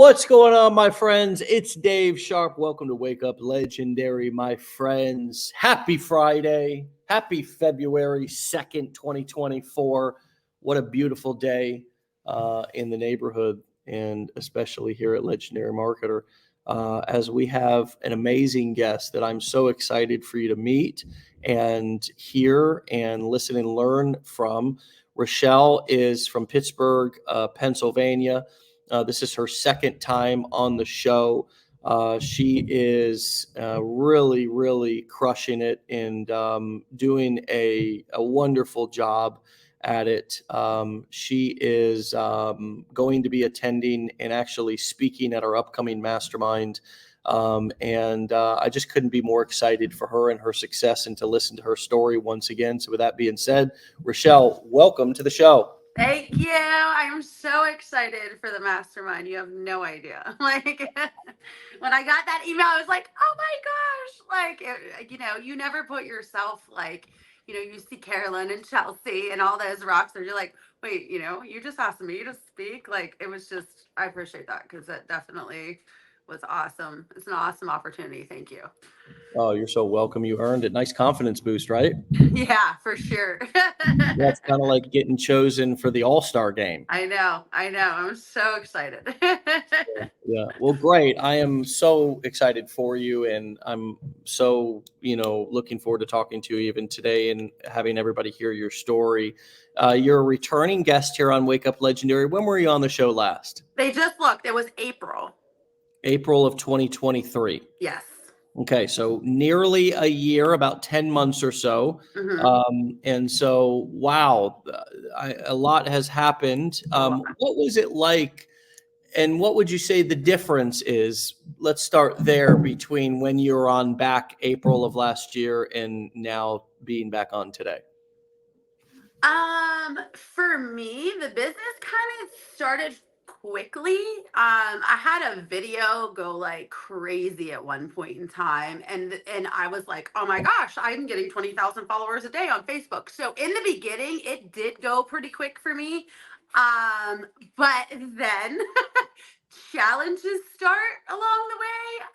What's going on, my friends? It's Dave Sharpe. Welcome to Wake Up Legendary, my friends. Happy Friday. Happy February 2nd, 2024. What a beautiful day in the neighborhood, and especially here at Legendary Marketer, as we have an amazing guest that I'm so excited for you to meet and hear and listen and learn from. Rachelle is from Pittsburgh, Pennsylvania. This is her second time on the show. She is really, really crushing it and doing a wonderful job at it. She is going to be attending and actually speaking at our upcoming mastermind. And I just couldn't be more excited for her and her success and to listen to her story once again. So with that being said, Rachelle, welcome to the show. Thank you. I am so excited for the mastermind. You have no idea. Like when I got that email, I was like, "Oh my gosh!" You never put yourself you see Carolyn and Chelsea and all those rock stars. You're like, "Wait, you just asked me to speak." Like it was just, I appreciate that because it definitely was awesome. It's an awesome opportunity. Thank you. Oh, you're so welcome. You earned it. Nice confidence boost, right? Yeah, for sure. That's kind of like getting chosen for the All-Star game. I know. I'm so excited. Yeah. Well, great. I am so excited for you, and I'm so, looking forward to talking to you even today and having everybody hear your story. You're a returning guest here on Wake Up Legendary. When were you on the show last? They just looked. It was April. April of 2023. Yes. Okay, so nearly a year, about 10 months or so. And so, wow, a lot has happened. What was it like? And what would you say the difference is? Let's start there between when you were on back April of last year and now being back on today. For me, the business kind of started quickly. I had a video go like crazy at one point in time, and I was like, "Oh my gosh, I'm getting 20,000 followers a day on Facebook." So in the beginning, it did go pretty quick for me. But then challenges start along the way.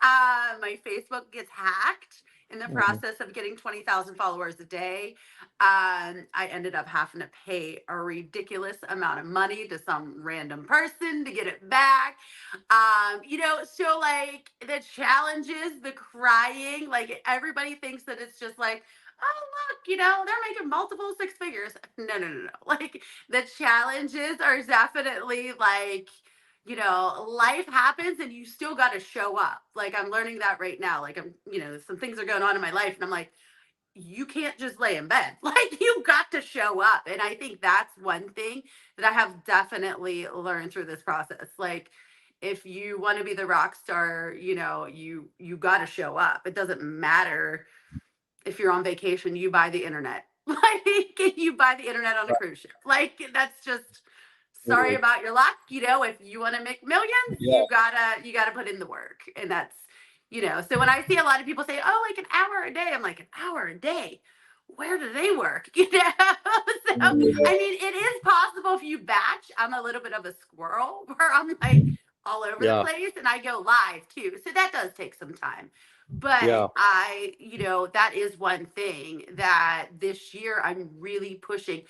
My Facebook gets hacked in the process of getting 20,000 followers a day. I ended up having to pay a ridiculous amount of money to some random person to get it back. So like the challenges, the crying, like everybody thinks that it's just like, oh look, they're making multiple six figures. No. Like the challenges are definitely like, life happens and you still got to show up. Like I'm learning that right now. Like some things are going on in my life and I'm like, you can't just lay in bed. Like you got to show up. And I think that's one thing that I have definitely learned through this process. Like if you want to be the rock star, you got to show up. It doesn't matter if you're on vacation, you buy the internet. Like you buy the internet on a cruise ship. Like that's just sorry about your luck. If you want to make millions, you gotta put in the work. And that's, so when I see a lot of people say, oh, like an hour a day, I'm like, an hour a day, where do they work? So I mean, it is possible if you batch. I'm a little bit of a squirrel where I'm like all over the place and I go live too. So that does take some time. But that is one thing that this year I'm really pushing.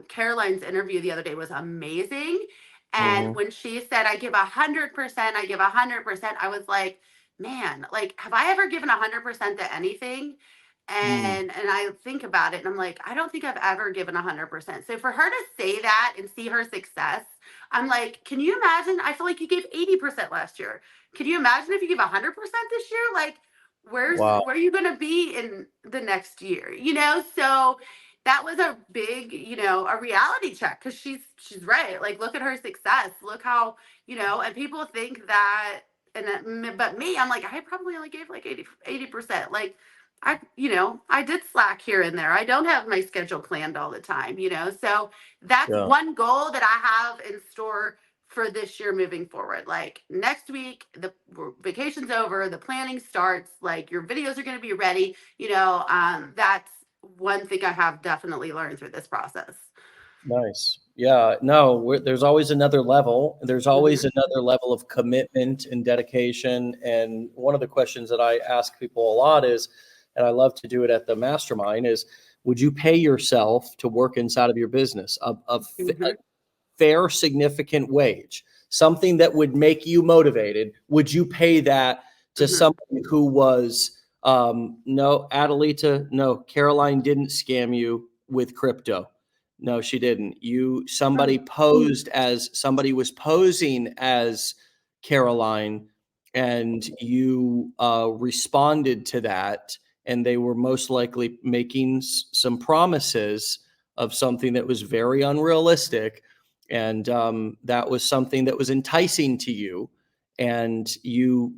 Caroline's interview the other day was amazing. And when she said, I give 100%, I give 100%, I was like, man, like, have I ever given 100% to anything? And I think about it and I'm like, I don't think I've ever given 100%. So for her to say that and see her success, I'm like, can you imagine? I feel like you gave 80% last year. Can you imagine if you give 100% this year? Like, where are you going to be in the next year? So that was a big, a reality check because she's right. Like, look at her success. Look how, and people think that, but me, I'm like, I probably only gave like 80%. Like, I did slack here and there. I don't have my schedule planned all the time, so that's one goal that I have in store for this year moving forward. Like next week, the vacation's over, the planning starts, like your videos are going to be ready. That's one thing I have definitely learned through this process. Nice. Yeah. No, there's always another level. There's always Mhm. another level of commitment and dedication. And one of the questions that I ask people a lot is, and I love to do it at the mastermind, is would you pay yourself to work inside of your business a Mhm. fair, significant wage, something that would make you motivated? Would you pay that to Mhm. somebody who was, no, Adelita, no, Caroline didn't scam you with crypto. No, she didn't. Somebody posed as somebody was posing as Caroline, and you responded to that, and they were most likely making some promises of something that was very unrealistic, and that was something that was enticing to you, and you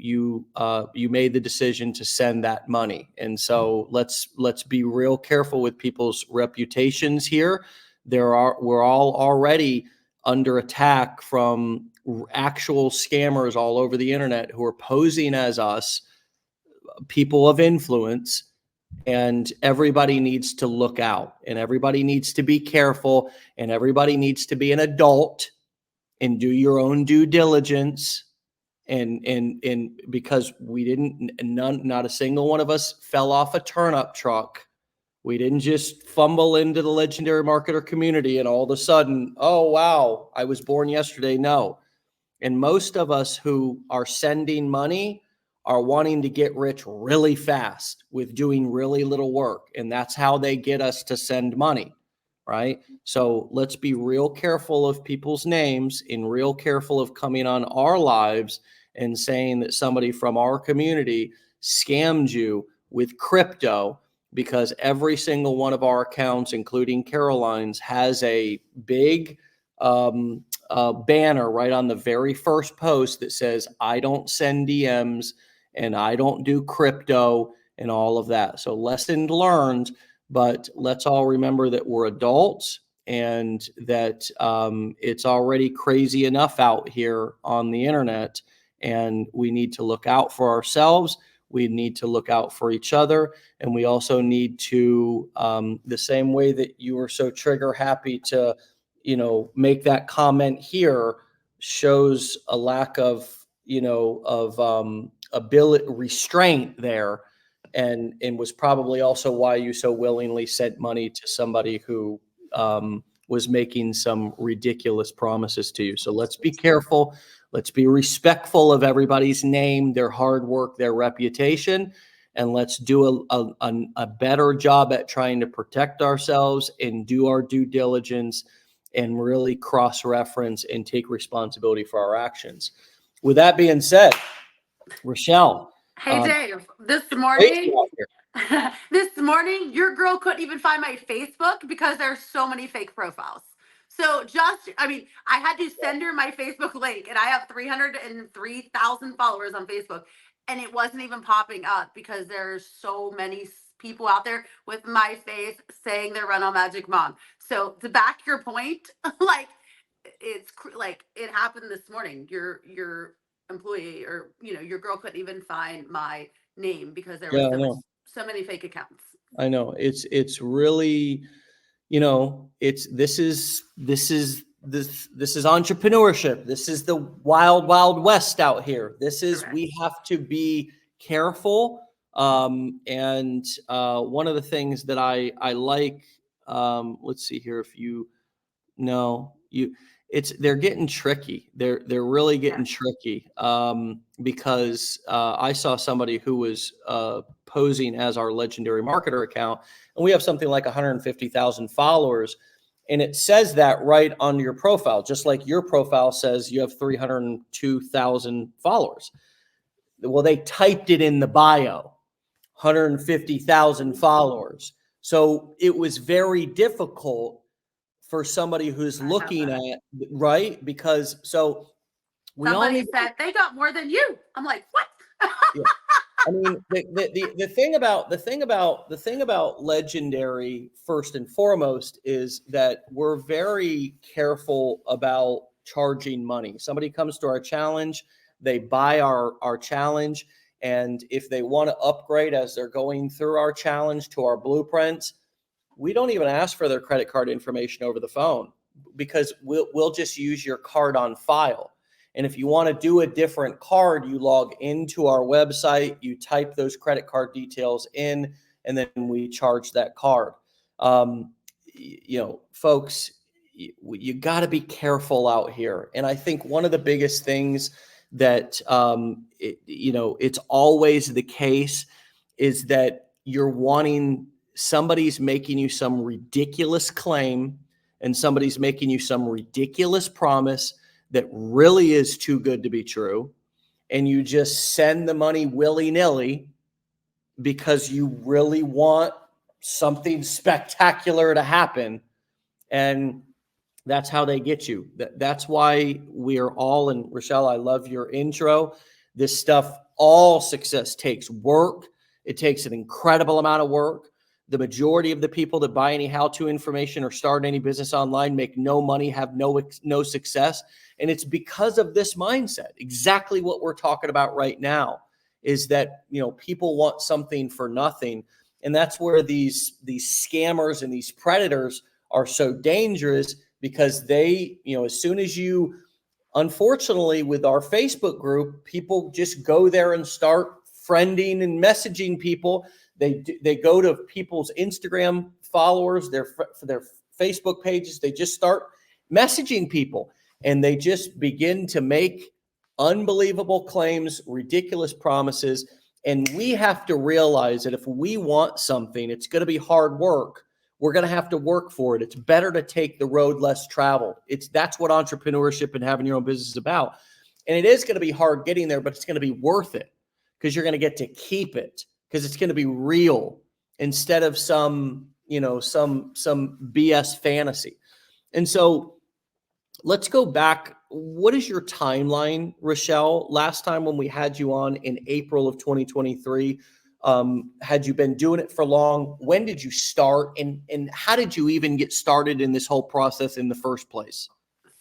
made the decision to send that money. And so let's be real careful with people's reputations here. We're all already under attack from actual scammers all over the internet who are posing as us, people of influence, and everybody needs to look out, and everybody needs to be careful, and everybody needs to be an adult and do your own due diligence. And because we didn't, not a single one of us fell off a turnip truck. We didn't just fumble into the legendary marketer community and all of a sudden, oh wow, I was born yesterday. No. And most of us who are sending money are wanting to get rich really fast with doing really little work. And that's how they get us to send money, right? So let's be real careful of people's names and real careful of coming on our lives and saying that somebody from our community scammed you with crypto, because every single one of our accounts, including Caroline's, has a big banner right on the very first post that says, I don't send DMs and I don't do crypto and all of that. So, lesson learned, but let's all remember that we're adults and that it's already crazy enough out here on the internet. And we need to look out for ourselves. We need to look out for each other. And we also need to, the same way that you were so trigger happy to, make that comment here, shows a lack of, ability, restraint there. And was probably also why you so willingly sent money to somebody who was making some ridiculous promises to you. So let's be careful. Let's be respectful of everybody's name, their hard work, their reputation, and let's do a better job at trying to protect ourselves and do our due diligence and really cross-reference and take responsibility for our actions. With that being said, Rachelle, Hey Dave, this crazy morning, out here. this morning, your girl couldn't even find my Facebook because there's so many fake profiles. So I mean, I had to send her my Facebook link, and I have 303,000 followers on Facebook, and it wasn't even popping up because there's so many people out there with my face saying they're Run on Magic Mom. So to back your point, like like it happened this morning. Your employee, or your girl couldn't even find my name because there was Yeah, I know. so many fake accounts. I know. It's really, it's this is entrepreneurship. This is the wild, wild west out here. Correct. We have to be careful. And one of the things that I like, let's see here, if you no, they're getting tricky. They're really getting Yes. tricky, because I saw somebody who was posing as our legendary marketer account, and we have something like 150,000 followers, and it says that right on your profile, just like your profile says you have 302,000 followers. Well, they typed it in the bio, 150,000 followers. So it was very difficult for somebody who's I have looking that. at, right? Because so we all Somebody need, said they got more than you. I'm like, what? yeah. I mean, the thing about legendary, first and foremost, is that we're very careful about charging money. Somebody comes to our challenge, they buy our challenge, and if they want to upgrade as they're going through our challenge to our blueprints, we don't even ask for their credit card information over the phone, because we'll just use your card on file. And if you want to do a different card, you log into our website, you type those credit card details in, and then we charge that card. Folks, you got to be careful out here. And I think one of the biggest things that, it's always the case, is that somebody's making you some ridiculous claim, and somebody's making you some ridiculous promise that really is too good to be true. And you just send the money willy-nilly because you really want something spectacular to happen. And that's how they get you. That's why we are all, and Rachelle, I love your intro. This stuff, all success takes work. It takes an incredible amount of work. The majority of the people that buy any how-to information or start any business online make no money, have no success. And it's because of this mindset. Exactly what we're talking about right now is that, people want something for nothing. And that's where these scammers and these predators are so dangerous, because they, as soon as you, unfortunately, with our Facebook group, people just go there and start friending and messaging people. They go to people's Instagram followers, their Facebook pages. They just start messaging people, and they just begin to make unbelievable claims, ridiculous promises. And we have to realize that if we want something, it's going to be hard work. We're going to have to work for it. It's better to take the road less traveled. That's what entrepreneurship and having your own business is about. And it is going to be hard getting there, but it's going to be worth it, because you're going to get to keep it, because it's going to be real instead of some BS fantasy. And so let's go back. What is your timeline, Rachelle? Last time when we had you on in April of 2023, had you been doing it for long? When did you start, and how did you even get started in this whole process in the first place?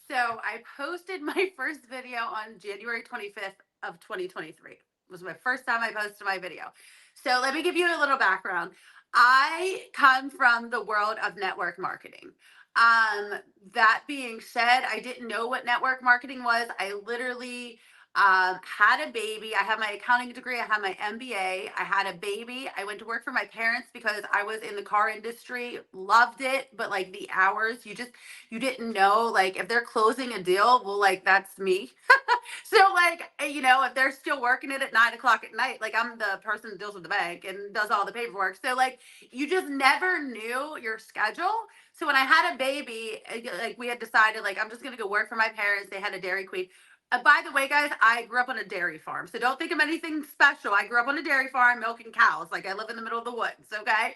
So I posted my first video on January 25th of 2023. It was my first time I posted my video. So let me give you a little background. I come from the world of network marketing. That being said, I didn't know what network marketing was. I literally had a baby. I have my accounting degree. I have my MBA. I had a baby. I went to work for my parents because I was in the car industry, loved it. But like the hours, you didn't know, like if they're closing a deal, well, like that's me. So like, if they're still working it at 9 o'clock at night, like I'm the person that deals with the bank and does all the paperwork. So like, you just never knew your schedule. So when I had a baby, like we had decided, like, I'm just going to go work for my parents. They had a Dairy Queen. By the way, guys, I grew up on a dairy farm. So don't think of anything special. I grew up on a dairy farm milking cows. Like I live in the middle of the woods. Okay.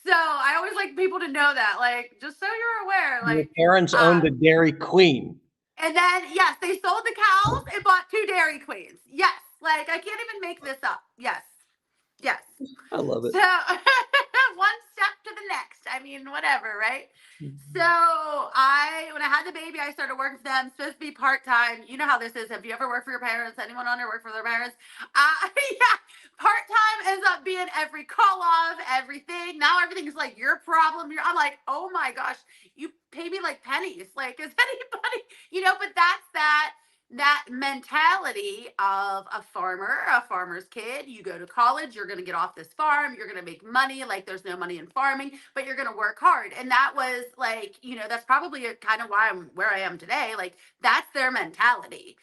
So I always like people to know that, like, just so you're aware, Your like, parents owned a Dairy Queen. and then, yes, they sold the cows and bought 2 Dairy Queens. Yes. Like, I can't even make this up. Yes. Yes. I love it. So, one step to the next. I mean, whatever, right? So, when I had the baby, I started working for them. It's supposed to be part-time. You know how this is. Have you ever worked for your parents? Anyone on here work for their parents? Yeah. Part-time ends up being every call off, everything. Now everything's like your problem. I'm like, oh my gosh, you pay me like pennies. Like, is anybody, but that's that mentality of a farmer's kid. You go to college, you're going to get off this farm, you're going to make money. Like there's no money in farming, but you're going to work hard. And that was like, that's probably kind of why I'm where I am today. Like that's their mentality.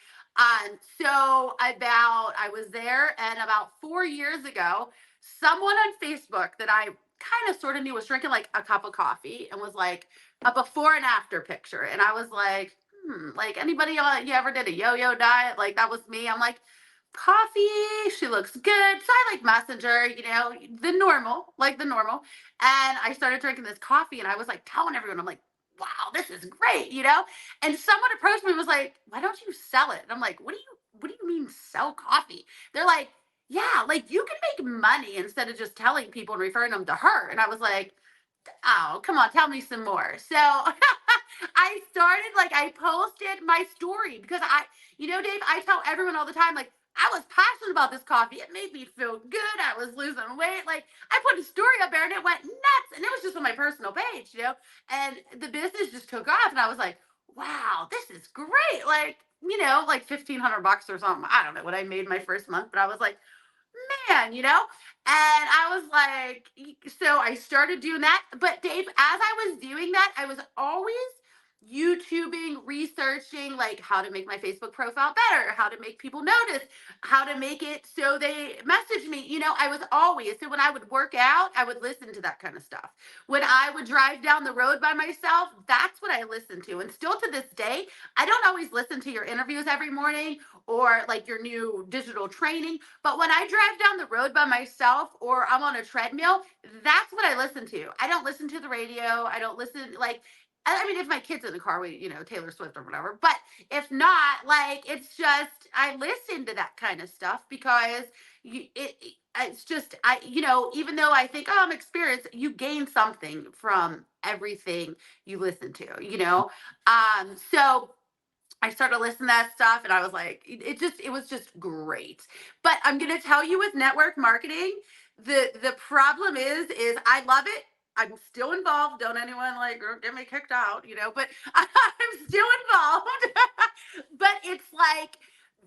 So I was there, and about 4 years ago, someone on Facebook that I kind of sort of knew was drinking like a cup of coffee and was like a before and after picture. And I was like, like anybody you ever did a yo-yo diet? Like that was me. I'm like, coffee, she looks good. So I like messenger, the normal. And I started drinking this coffee, and I was like telling everyone, I'm like, wow, this is great, And someone approached me and was like, why don't you sell it? And I'm like, what do you mean sell coffee? They're like, yeah, like you can make money instead of just telling people and referring them to her. And I was like, oh, come on, tell me some more. So I started, like, I posted my story because Dave, I tell everyone all the time, like, I was passionate about this coffee. It made me feel good. I was losing weight. Like, I put a story up there and it went nuts. And it was just on my personal page, and the business just took off. And I was like, wow, this is great. Like, like $1,500 or something. I don't know what I made my first month, but I was like, man. And I was like, so I started doing that. But Dave, as I was doing that, I was always YouTubing, researching like how to make my Facebook profile better, how to make people notice, how to make it so they message me. I was always, so when I would work out, I would listen to that kind of stuff. When I would drive down the road by myself, that's what I listened to. And still to this day, I don't always listen to your interviews every morning or like your new digital training. But when I drive down the road by myself or I'm on a treadmill, that's what I listen to. I don't listen to the radio. I don't listen like, I mean, if my kid's in the car, Taylor Swift or whatever. But if not, like, it's just, I listen to that kind of stuff because it's just, even though I think, oh, I'm experienced, you gain something from everything you listen to. So I started listening to that stuff and I was like, it was just great. But I'm gonna tell you with network marketing, the problem is I love it. I'm still involved. Don't anyone like get me kicked out, but I'm still involved. But it's like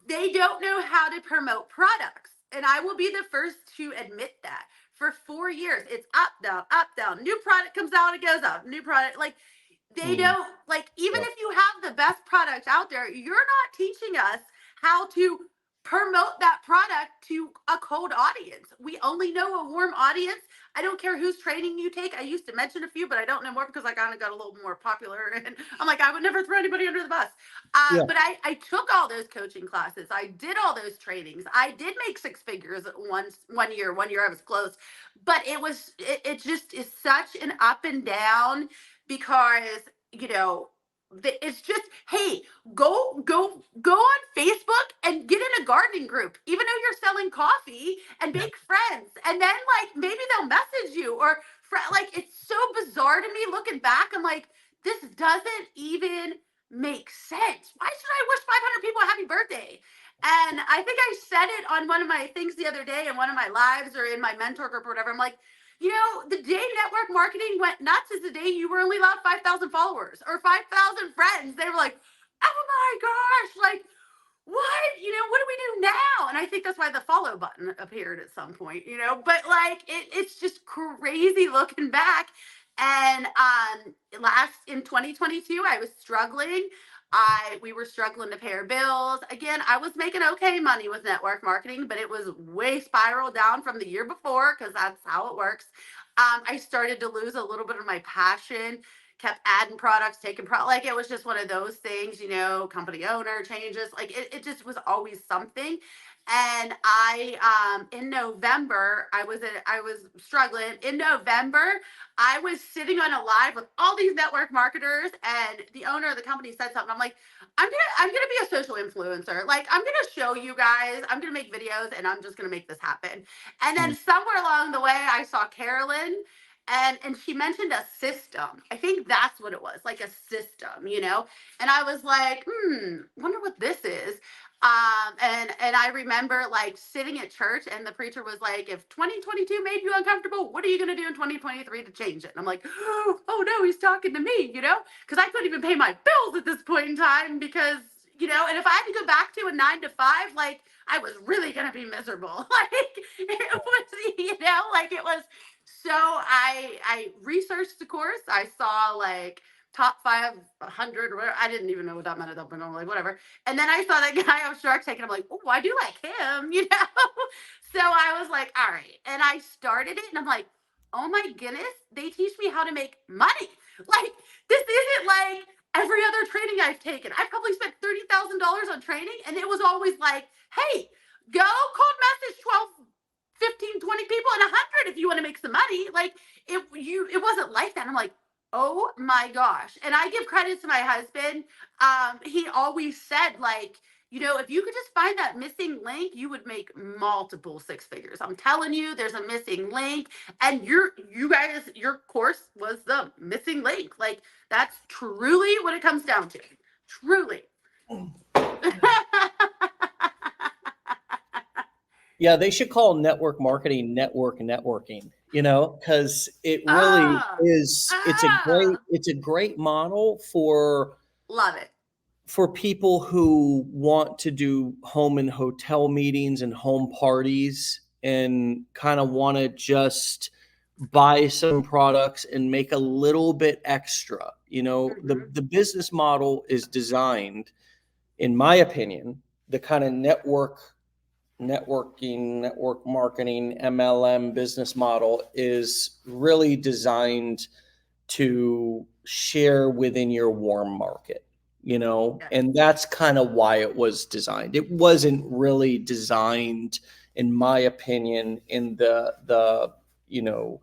they don't know how to promote products. And I will be the first to admit that. For 4 years, it's up, down, up, down. New product comes out, it goes up. New product, like they don't like, even if you have the best product out there, you're not teaching us how to promote that product to a cold audience. We only know a warm audience. I don't care whose training you take. I used to mention a few, but I don't know more because I kind of got a little more popular and I'm like, I would never throw anybody under the bus. But I took all those coaching classes. I did all those trainings. I did make six figures one year. One year I was close, but it just is such an up and down because it's just, hey, go on Facebook and get in a gardening group, even though you're selling coffee, and make friends, and then like maybe they'll message you or like it's so bizarre to me looking back. I'm like, this doesn't even make sense. Why should I wish 500 people a happy birthday? And I think I said it on one of my things the other day in one of my lives or in my mentor group or whatever. I'm like, the day network marketing went nuts is the day you were only allowed 5,000 followers or 5,000 friends. They were like, oh my gosh, like, what? What do we do now? And I think that's why the follow button appeared at some point, but like, it's just crazy looking back. And in 2022, I was struggling. We were struggling to pay our bills. Again, I was making okay money with network marketing, but it was way spiraled down from the year before because that's how it works. I started to lose a little bit of my passion, kept adding products, like it was just one of those things, company owner changes, like it just was always something. And in November, I was struggling. In November, I was sitting on a live with all these network marketers, and the owner of the company said something. I'm like, I'm gonna be a social influencer. Like, I'm gonna show you guys. I'm gonna make videos, and I'm just gonna make this happen. And then somewhere along the way, I saw Carolyn, and she mentioned a system. I think that's what it was, like a system, And I was like, wonder what this is. And I remember like sitting at church and the preacher was like, if 2022 made you uncomfortable, what are you going to do in 2023 to change it? And I'm like, oh no, he's talking to me, because I couldn't even pay my bills at this point in time because, and if I had to go back to a 9 to 5, like I was really going to be miserable. Like it was, like it was. So I researched the course. I saw like top 500 or whatever. I didn't even know what that meant at that point. I'm like, whatever. And then I saw that guy on Shark Tank and I'm like, oh, I do like him, So I was like, all right. And I started it and I'm like, oh my goodness, they teach me how to make money. Like, this isn't like every other training I've taken. I probably spent $30,000 on training and it was always like, hey, go cold message 12, 15, 20 people and 100 if you want to make some money. Like it wasn't like that. I'm like, oh my gosh. And I give credit to my husband. He always said, like, if you could just find that missing link, you would make multiple six figures. I'm telling you, there's a missing link. And you guys, your course was the missing link. Like, that's truly what it comes down to. Truly. Yeah, they should call network marketing networking, because it really Oh, is. oh, It's a great model love it. for people who want to do home and hotel meetings and home parties and kind of want to just buy some products and make a little bit extra. Hmm. The business model is designed, in my opinion, the kind of network marketing, MLM business model is really designed to share within your warm market, Yes. and that's kind of why it was designed. It wasn't really designed, in my opinion, in you know,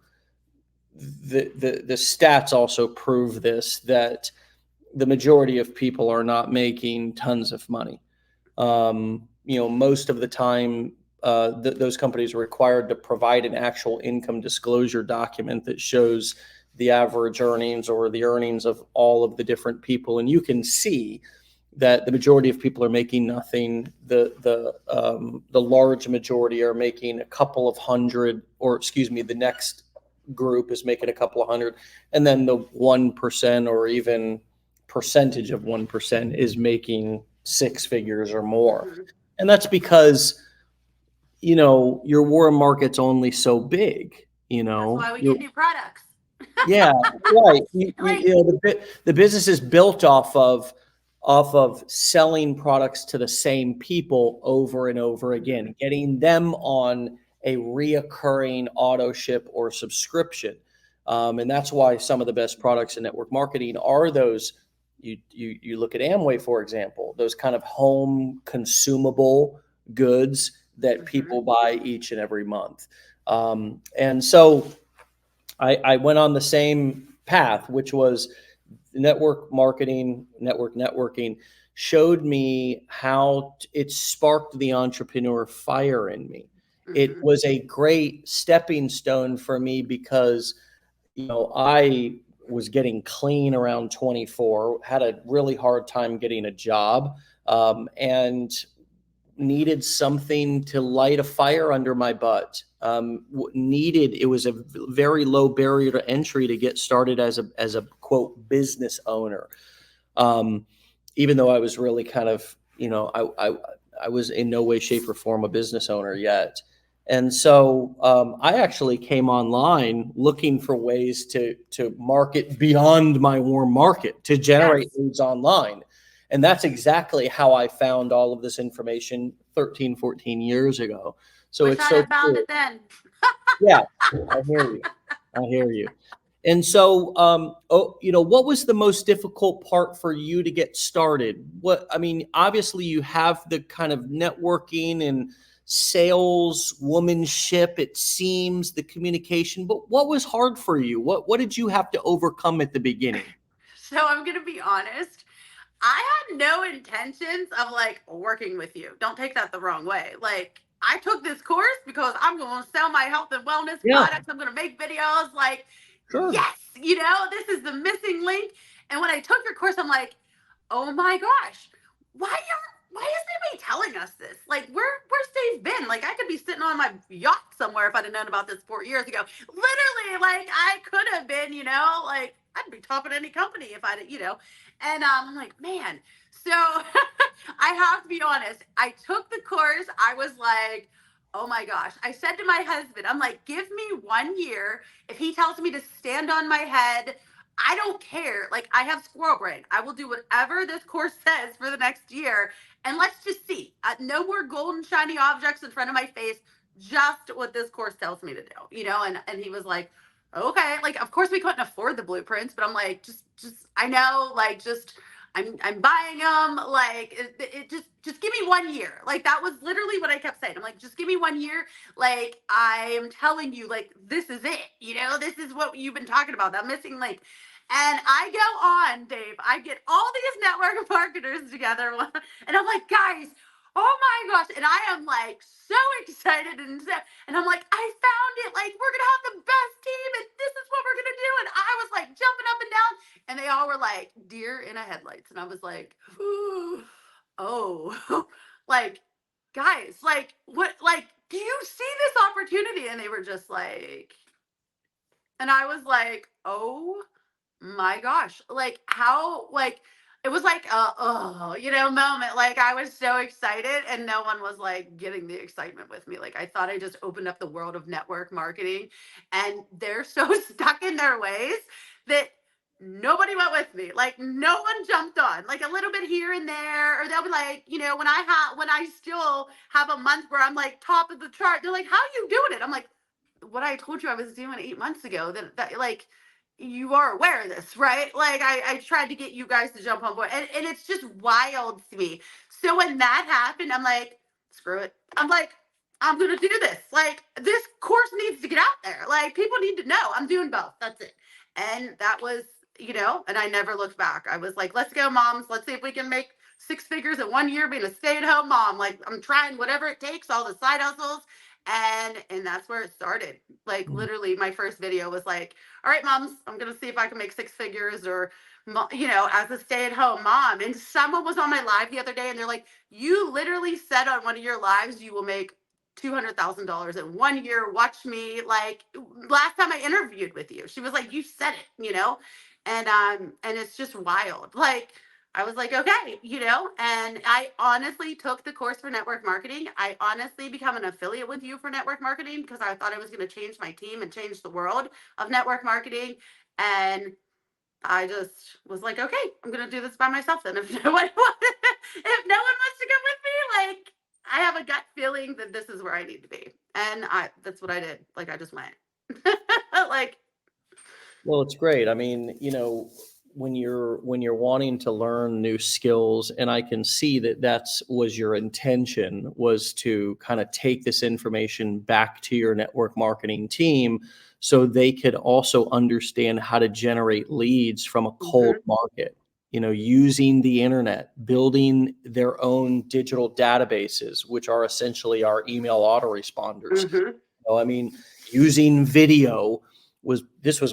the stats also prove this, that the majority of people are not making tons of money. Most of the time, those companies are required to provide an actual income disclosure document that shows the average earnings or the earnings of all of the different people, and you can see that the majority of people are making nothing. The large majority are making a couple of hundred, or excuse me, the next group is making a couple of hundred, and then the 1% or even percentage of 1% is making six figures or more. Hmm. And that's because, your warm market's only so big, That's why we you're get new products. yeah, right. Like, The business is built off of selling products to the same people over and over mhm, again, getting them on a reoccurring auto ship or subscription. And that's why some of the best products in network marketing are those. You look at Amway, for example, those kind of home consumable goods that mhm, people buy each and every month. And so I went on the same path, which was network marketing, networking, showed me how it sparked the entrepreneur fire in me. It mhm, was a great stepping stone for me because, I was getting clean around 24, had a really hard time getting a job, and needed something to light a fire under my butt. It was a very low barrier to entry to get started as a quote business owner. Um, Even though I was really kind of, I was in no way, shape, or form a business owner yet. And so I actually came online looking for ways to market beyond my warm market, to generate yes. leads online. And that's exactly how I found all of this information 13, 14 years ago. So Wish it's I'd so have found cool. it then. Yeah, I hear you. I hear you. And so, what was the most difficult part for you to get started? I mean, obviously you have the kind of networking and sales womanship, it seems, the communication, but what was hard for you? What did you have to overcome at the beginning? So I'm gonna be honest. I had no intentions of like working with you. Don't take that the wrong way. Like, I took this course because I'm going to sell my health and wellness Yeah, products. I'm going to make videos. Like, sure. yes, this is the missing link. And when I took your course, I'm like, oh my gosh, why isn't anybody telling us this? Like, where's Dave been? Like, I could be sitting on my yacht somewhere if I'd have known about this 4 years ago. Literally, like, I could have been, like, I'd be topping any company if I'd. And I'm like, man. So I have to be honest. I took the course. I was like, oh my gosh. I said to my husband, I'm like, give me 1 year. If he tells me to stand on my head, I don't care. Like, I have squirrel brain. I will do whatever this course says for the next year. And let's just see. No more golden shiny objects in front of my face. Just what this course tells me to do. And he was like, okay. Like, of course we couldn't afford the blueprints, but I'm like, just I know, like, just I'm buying them. Like, it just give me 1 year. Like, that was literally what I kept saying. I'm like, just give me 1 year. Like, I am telling you, like, this is it. This is what you've been talking about, that missing link. And I go on, Dave. I get all these network marketers together, and I'm like, guys, oh my gosh. And I am like so excited and I'm like, I found it. Like, we're gonna have the best team, and this is what we're gonna do. And I was like jumping up and down, and they all were like deer in a headlights. And I was like, ooh, oh, like, guys, like, what, like, do you see this opportunity? And they were just like, and I was like, oh my gosh, like how, like, it was like moment. Like I was so excited and no one was like getting the excitement with me. Like I thought I just opened up the world of network marketing and they're so stuck in their ways that nobody went with me. Like no one jumped on, like a little bit here and there, or they'll be like, when I still have a month where I'm like top of the chart, they're like, how are you doing it? I'm like, what I told you I was doing 8 months ago, that like you are aware of this, right? Like I tried to get you guys to jump on board, and it's just wild to me. So when that happened, I'm like, screw it. I'm like, I'm gonna do this. Like this course needs to get out there. Like people need to know I'm doing both. That's it. And that was, and I never looked back. I was like, let's go, moms. Let's see if we can make 6 figures in 1 year being a stay-at-home mom. Like I'm trying whatever it takes, all the side hustles. And that's where it started. Like literally my first video was like, all right, moms, I'm gonna see if I can make 6 figures, or as a stay-at-home mom. And someone was on my live the other day and they're like, you literally said on one of your lives you will make $200,000 in 1 year. Watch me. Like last time I interviewed with you, she was like, you said it. And it's just wild. Like I was like, okay, and I honestly took the course for network marketing. I honestly become an affiliate with you for network marketing because I thought I was going to change my team and change the world of network marketing. And I just was like, okay, I'm going to do this by myself then. If no one wants to go with me, like I have a gut feeling that this is where I need to be. And that's what I did. Like I just went. Like, Well, it's great. I mean, when you're wanting to learn new skills, and I can see that was your intention, was to kind of take this information back to your network marketing team so they could also understand how to generate leads from a cold market, using the internet, building their own digital databases, which are essentially our email autoresponders. I mean, using video was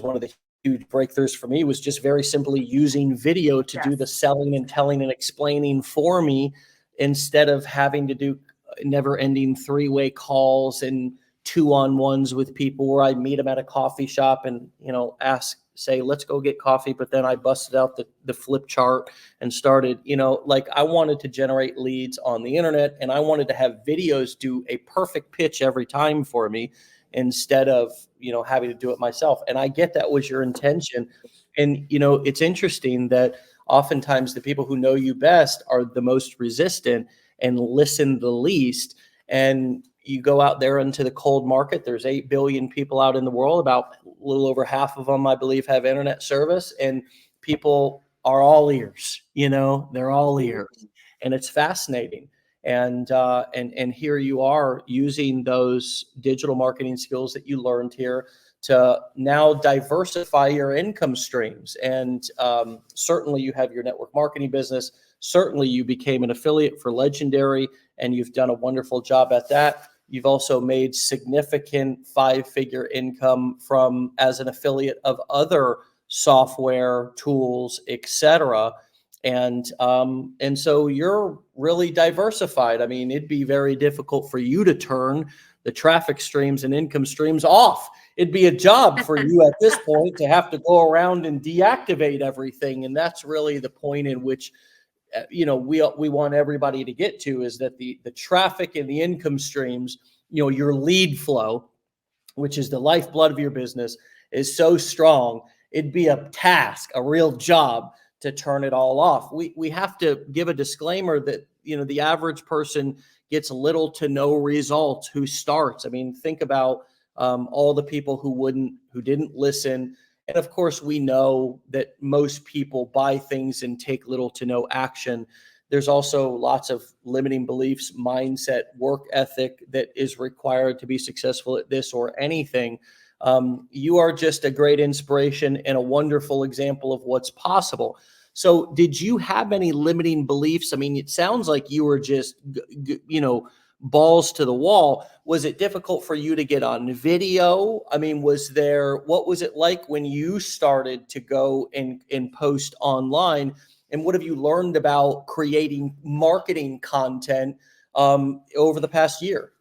one of the huge breakthroughs for me, was just very simply using video to do the selling and telling and explaining for me, instead of having to do never ending 3-way calls and 2-on-1s with people where I meet them at a coffee shop and, say, let's go get coffee. But then I busted out the flip chart and started, like I wanted to generate leads on the internet, and I wanted to have videos do a perfect pitch every time for me, instead of, having to do it myself. And I get that was your intention. And, it's interesting that oftentimes the people who know you best are the most resistant and listen the least. And you go out there into the cold market. There's 8 billion people out in the world. About a little over half of them, I believe, have internet service, and people are all ears, they're all ears. And it's fascinating. And here you are using those digital marketing skills that you learned here to now diversify your income streams. And certainly you have your network marketing business. Certainly you became an affiliate for Legendary, and you've done a wonderful job at that. You've also made significant 5-figure income as an affiliate of other software tools, etc. And so you're really diversified. I mean, it'd be very difficult for you to turn the traffic streams and income streams off. It'd be a job for you at this point to have to go around and deactivate everything. And that's really the point in which, we want everybody to get to, is that the traffic and the income streams, your lead flow, which is the lifeblood of your business, is so strong. It'd be a task, a real job, to turn it all off. We have to give a disclaimer that, the average person gets little to no results who starts. I mean, think about all the people who didn't listen. And of course, we know that most people buy things and take little to no action. There's also lots of limiting beliefs, mindset, work ethic that is required to be successful at this or anything. You are just a great inspiration and a wonderful example of what's possible. So did you have any limiting beliefs? I mean, it sounds like you were just, balls to the wall. Was it difficult for you to get on video? I mean, what was it like when you started to go and post online? And what have you learned about creating marketing content over the past year?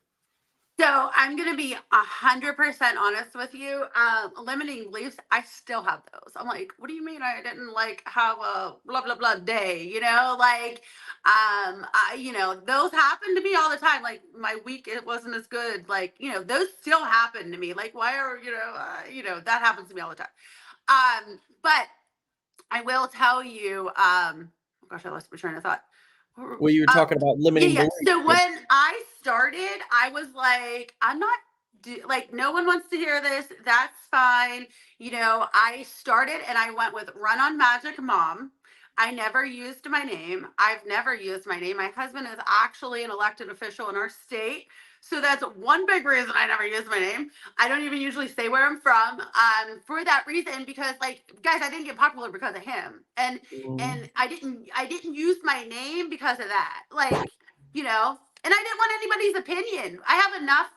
So I'm gonna be 100% honest with you. Limiting beliefs, I still have those. I'm like, what do you mean I didn't like have a blah blah blah day? Those happen to me all the time. Like my week, it wasn't as good. Like those still happen to me. Like why are that happens to me all the time. But I will tell you. Gosh, I lost my train of thought. Well, you were talking about Yeah, limiting yeah. beliefs. So when I started, I was like, I'm not like no one wants to hear this. That's fine. I started and I went with Run on Magic Mom. I never used my name. I've never used my name. My husband is actually an elected official in our state. So that's one big reason I never use my name. I don't even usually say where I'm from. For that reason, because like guys, I didn't get popular because of him. And I didn't use my name because of that. Like, and I didn't want anybody's opinion. I have enough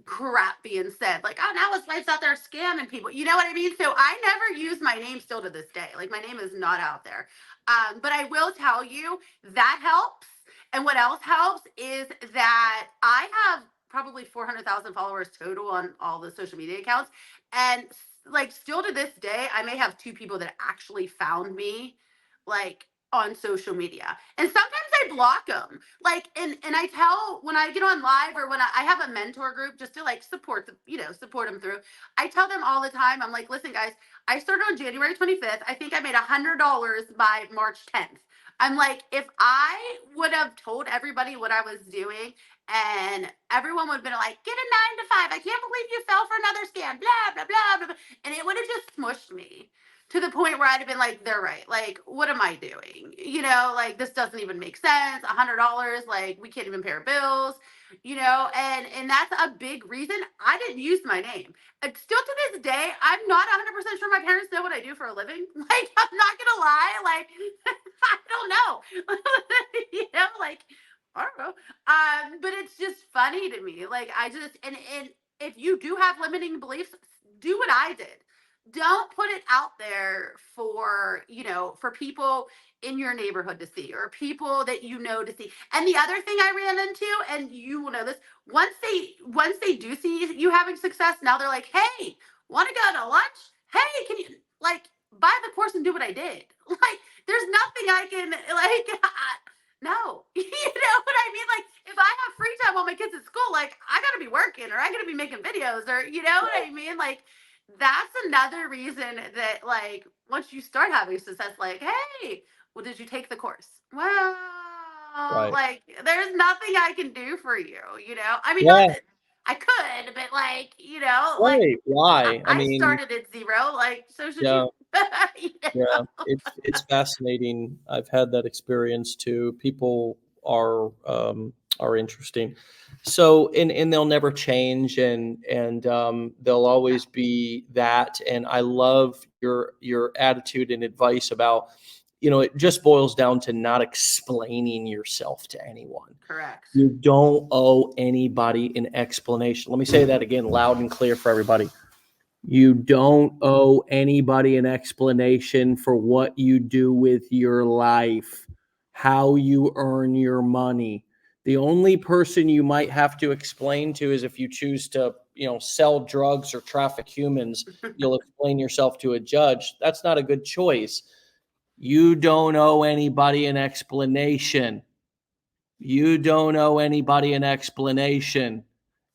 crap being said. Like, oh, now his wife's out there scamming people. You know what I mean? So I never use my name still to this day. Like my name is not out there. But I will tell you that helps. And what else helps is that I have probably 400,000 followers total on all the social media accounts. And like still to this day, I may have two people that actually found me like on social media. And sometimes I block them. Like, and I tell when I get on live or when I have a mentor group just to like support them, support them through. I tell them all the time, I'm like, listen, guys, I started on January 25th. I think I made $100 by March 10th. I'm like, if I would have told everybody what I was doing and everyone would have been like, get a 9 to 5. I can't believe you fell for another scam, blah, blah, blah, blah, blah. And it would have just smushed me to the point where I'd have been like, they're right. Like, what am I doing? Like this doesn't even make sense. $100, like we can't even pay our bills, and that's a big reason I didn't use my name. Still to this day, I'm not 100% sure my parents know what I do for a living. Like, I'm not gonna lie. Like, I don't know. Like, I don't know. But it's just funny to me. Like, I just, and if you do have limiting beliefs, do what I did. Don't put it out there for people in your neighborhood to see or people that to see. And the other thing I ran into, and you will know this, once they do see you having success, now they're like, hey, want to go to lunch? Hey, can you like buy the course and do what I did? Like, there's nothing I can like no. You know what I mean? Like, if I have free time while my kids at school, like I gotta be working or I gotta be making videos or you know what I mean? Like that's another reason that like once you start having success, like, hey, well, did you take the course? Well, Right. like there's nothing I can do for you, I mean, not Yeah. that I could, but like, like Right. Why? I I mean, started at zero, like so should yeah. you. You Yeah, know? it's fascinating. I've had that experience too. People are interesting. So and they'll never change and they'll No, always be that. And I love your attitude and advice about, it just boils down to not explaining yourself to anyone. correct. You don't owe anybody an explanation. Let me say that again loud and clear for everybody. You don't owe anybody an explanation for what you do with your life, how you earn your money. The only person you might have to explain to is if you choose to, sell drugs or traffic humans, you'll explain yourself to a judge. That's not a good choice. You don't owe anybody an explanation. You don't owe anybody an explanation.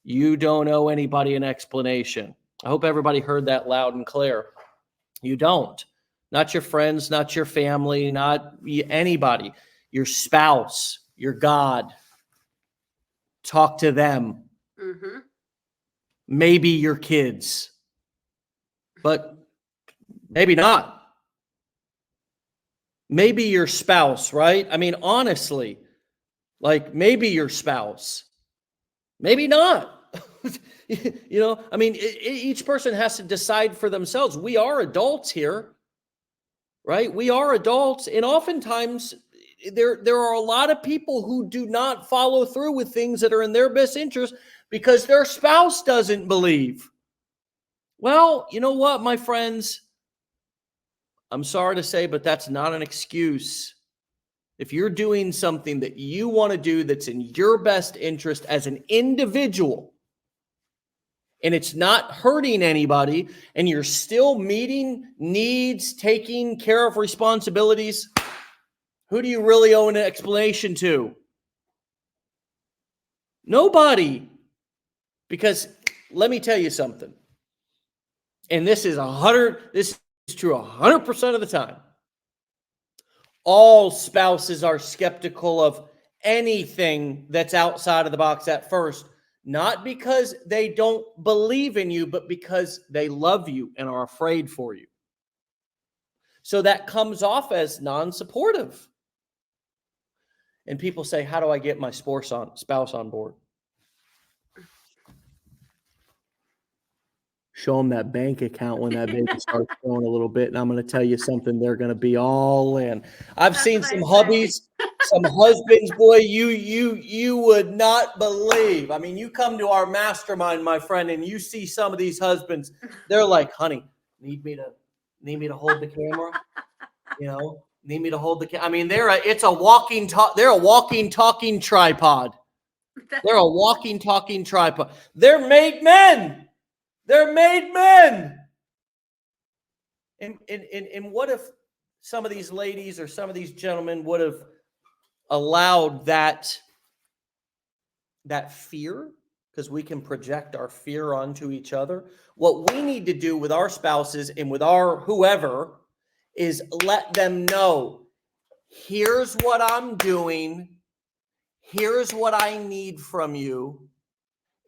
You don't owe anybody an explanation. I hope everybody heard that loud and clear. You don't. Not your friends, not your family, not anybody. Your spouse, your God. Talk to them. Mm-hmm. Maybe your kids, but maybe not. Maybe your spouse, right? I mean, honestly, like maybe your spouse, maybe not. I mean, each person has to decide for themselves. We are adults here, right? We are adults, and oftentimes there are a lot of people who do not follow through with things that are in their best interest because their spouse doesn't believe. Well, you know what, my friends? I'm sorry to say, but that's not an excuse. If you're doing something that you want to do that's in your best interest as an individual, and it's not hurting anybody, and you're still meeting needs, taking care of responsibilities, who do you really owe an explanation to? Nobody. Because let me tell you something, and this is true 100% of the time. All spouses are skeptical of anything that's outside of the box at first, not because they don't believe in you, but because they love you and are afraid for you. So that comes off as non-supportive. And people say, how do I get my spouse on board? Show them that bank account when that baby starts growing a little bit. And I'm going to tell you something, they're going to be all in. I've seen some hubbies, some husbands, boy, you would not believe. I mean, you come to our mastermind, my friend, and you see some of these husbands, they're like, honey, need me to hold the camera? You know, need me to hold the camera? I mean, they're a walking talking tripod. They're a walking talking tripod. They're made men. They're made men. And what if some of these ladies or some of these gentlemen would have allowed that fear, because we can project our fear onto each other. What we need to do with our spouses and with our whoever is let them know, here's what I'm doing. Here's what I need from you.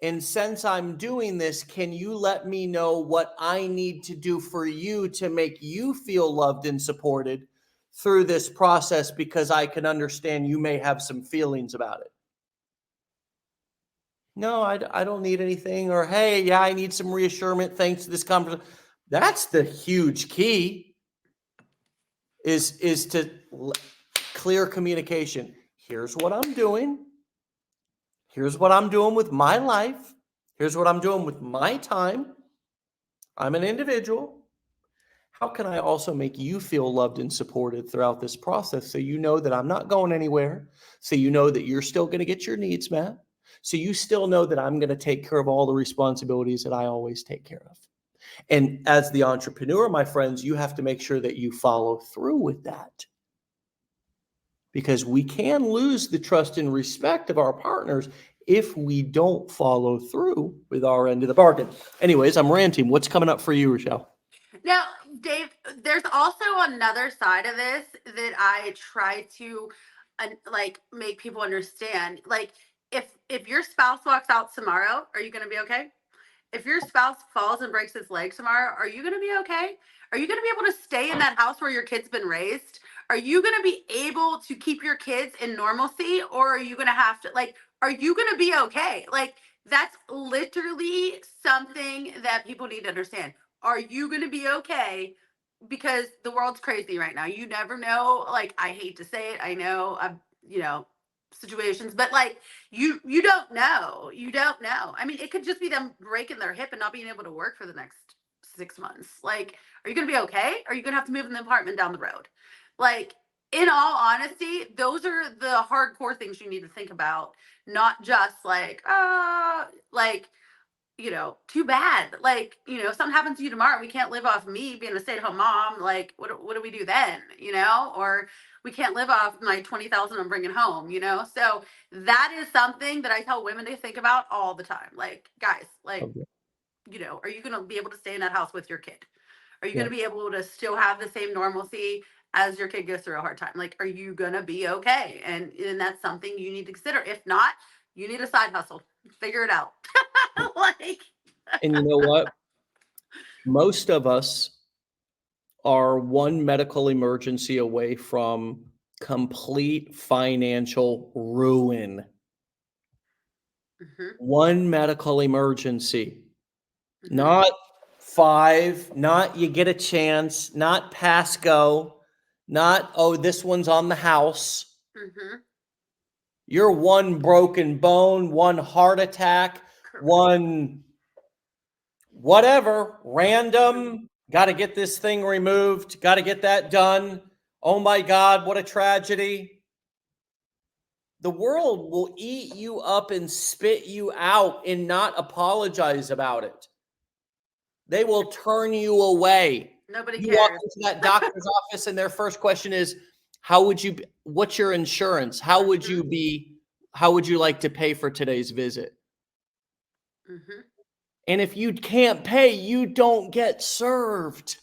And since I'm doing this, can you let me know what I need to do for you to make you feel loved and supported through this process? Because I can understand you may have some feelings about it. No, I don't need anything. Or, hey, yeah, I need some reassurance thanks to this conversation. That's the huge key, is to clear communication. Here's what I'm doing. Here's what I'm doing with my life. Here's what I'm doing with my time. I'm an individual. How can I also make you feel loved and supported throughout this process, so you know that I'm not going anywhere, so you know that you're still going to get your needs met, so you still know that I'm going to take care of all the responsibilities that I always take care of. And as the entrepreneur, my friends, you have to make sure that you follow through with that, because we can lose the trust and respect of our partners if we don't follow through with our end of the bargain. Anyways, I'm ranting. What's coming up for you, Rachelle? Now, Dave, there's also another side of this that I try to make people understand. Like, if your spouse walks out tomorrow, are you going to be okay? If your spouse falls and breaks his leg tomorrow, are you going to be okay? Are you going to be able to stay in that house where your kid's been raised? Are you going to be able to keep your kids in normalcy, or are you going to have to, are you going to be okay? Like, that's literally something that people need to understand. Are you going to be okay? Because the world's crazy right now. You never know. Like, I hate to say it. I know, situations, but you don't know. You don't know. I mean, it could just be them breaking their hip and not being able to work for the next 6 months. Like, are you going to be okay? Are you going to have to move in the apartment down the road? Like, in all honesty, those are the hardcore things you need to think about, not just too bad. Something happens to you tomorrow. We can't live off me being a stay-at-home mom. Like, what do we do then? Or we can't live off my 20,000 I'm bringing home. So that is something that I tell women to think about all the time. Like, guys, are you going to be able to stay in that house with your kid? Are you going to be able to still have the same normalcy as your kid goes through a hard time? Like, are you going to be okay? And that's something you need to consider. If not, you need a side hustle. Figure it out. And you know what? Most of us are one medical emergency away from complete financial ruin. Mm-hmm. One medical emergency, Mm-hmm. not 5, not you get a chance, not pass go, not, oh, this one's on the house. Mm-hmm. You're one broken bone, one heart attack, Correct. one whatever, random, got to get this thing removed, got to get that done. Oh my God, what a tragedy. The world will eat you up and spit you out and not apologize about it. They will turn you away. Nobody You walk cares. into that doctor's office and their first question is, what's your insurance? How would you like to pay for today's visit? Mm-hmm. And if you can't pay, you don't get served.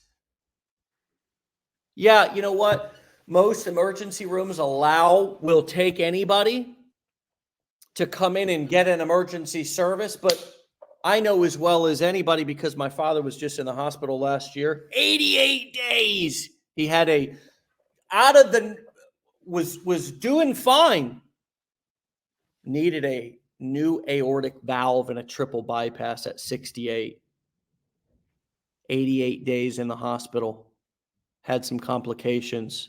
Yeah, you know what? Most emergency rooms will take anybody to come in and get an emergency service, but I know as well as anybody, because my father was just in the hospital last year, 88 days. He had was doing fine. Needed a new aortic valve and a triple bypass at 68. 88 days in the hospital. Had some complications.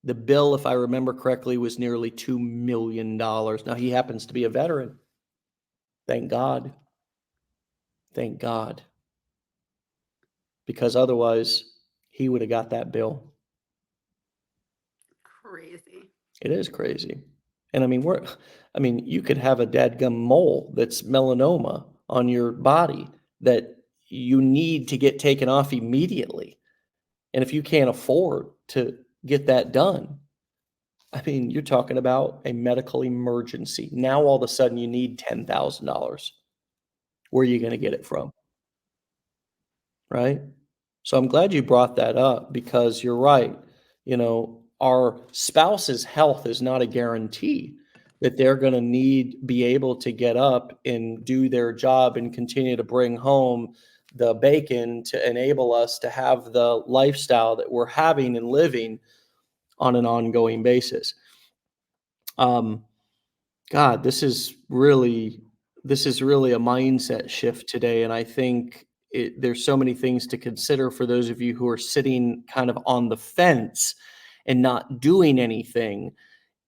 The bill, if I remember correctly, was nearly $2 million. Now, he happens to be a veteran. Thank God. Thank God. Because otherwise, he would have got that bill. Crazy. It is crazy. And you could have a dadgum mole that's melanoma on your body that you need to get taken off immediately. And if you can't afford to get that done, you're talking about a medical emergency. Now, all of a sudden, you need $10,000. Where are you going to get it from? Right? So I'm glad you brought that up, because you're right. Our spouse's health is not a guarantee that they're going to be able to get up and do their job and continue to bring home the bacon to enable us to have the lifestyle that we're having and living on an ongoing basis. God, this is really a mindset shift today, and I think there's so many things to consider for those of you who are sitting kind of on the fence and not doing anything.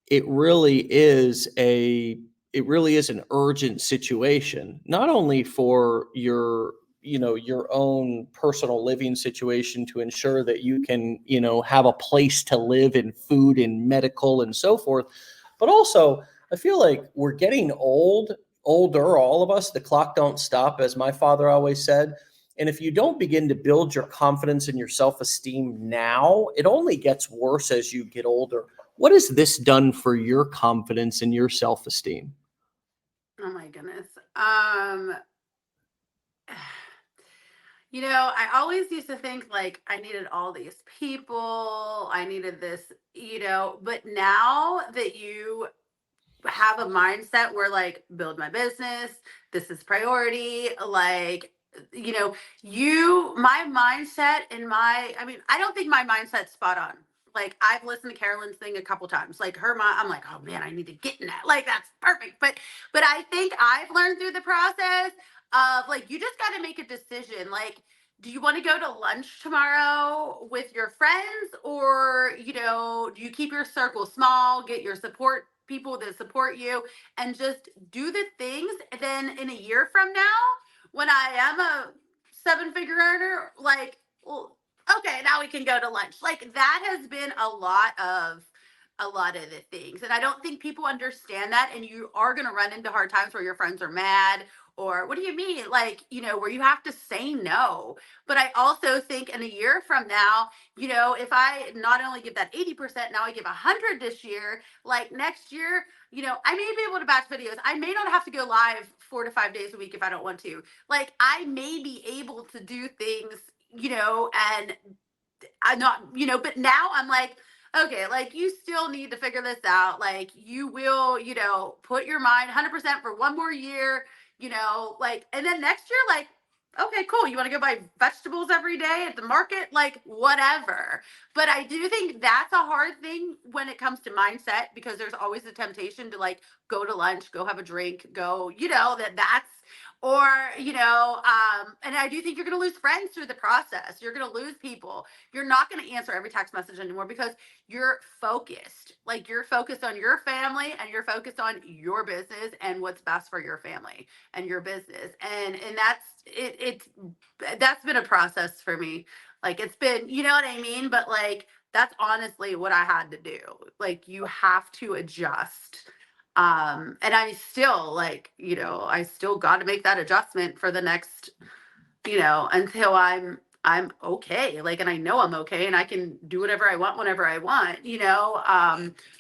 It really is an urgent situation, not only for your own personal living situation to ensure that you can, have a place to live and food and medical and so forth, but also I feel like we're getting older, all of us. The clock don't stop, as my father always said. And if you don't begin to build your confidence and your self-esteem now, it only gets worse as you get older. What has this done for your confidence and your self-esteem? Oh my goodness. I always used to think like I needed all these people, I needed this, but now that you have a mindset where like build my business, this is priority, like my mindset and I don't think my mindset's spot on. Like I've listened to Carolyn's thing a couple times, like her mind, I'm like, oh man, I need to get in that, like that's perfect. But I think I've learned through the process of like you just got to make a decision. Like, do you want to go to lunch tomorrow with your friends, or do you keep your circle small, get your support people that support you, and just do the things? And then in a year from now, when I am a 7-figure earner, like, well, okay, now we can go to lunch. Like that has been a lot of the things. And I don't think people understand that. And you are going to run into hard times where your friends are mad, or what do you mean? Like, where you have to say no. But I also think in a year from now, if I not only give that 80%, now I give 100 this year, like next year, I may be able to batch videos. I may not have to go live 4 to 5 days a week if I don't want to. Like I may be able to do things, and I'm not, but now I'm like, okay, like you still need to figure this out. Like you will, put your mind 100% for one more year, like, and then next year, like, okay, cool. You want to go buy vegetables every day at the market? Like, whatever. But I do think that's a hard thing when it comes to mindset, because there's always the temptation to like go to lunch, go have a drink, go, that's, or, and I do think you're going to lose friends through the process. You're going to lose people. You're not going to answer every text message anymore because you're focused. Like you're focused on your family and you're focused on your business and what's best for your family and your business. And that's that's been a process for me. Like it's been, you know what I mean? But like that's honestly what I had to do. Like, you have to adjust. And I still, like, I still got to make that adjustment for the next, until I'm okay. Like, and I know I'm okay and I can do whatever I want whenever I want,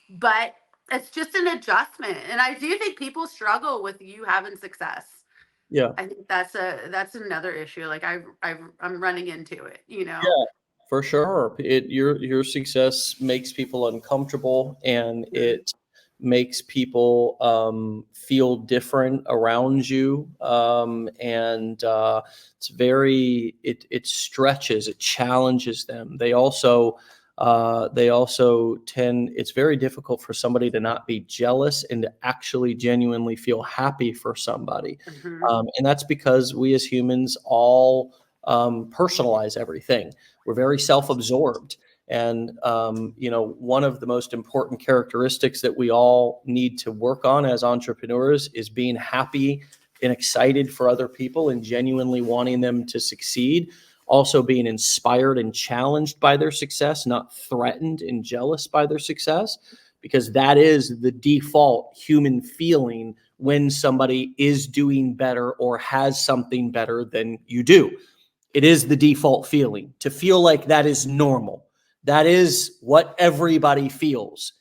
but it's just an adjustment. And I do think people struggle with you having success. Yeah. I think that's another issue. Like, I'm running into it, Yeah, for sure. Your success makes people uncomfortable, and Mhm. it makes people feel different around you. And it stretches, it challenges them. They also tend. It's very difficult for somebody to not be jealous and to actually genuinely feel happy for somebody. Mhm. And that's because we as humans all personalize everything. We're very self-absorbed. And, one of the most important characteristics that we all need to work on as entrepreneurs is being happy and excited for other people and genuinely wanting them to succeed. Also being inspired and challenged by their success, not threatened and jealous by their success, because that is the default human feeling when somebody is doing better or has something better than you do. It is the default feeling to feel like that is normal. That is what everybody feels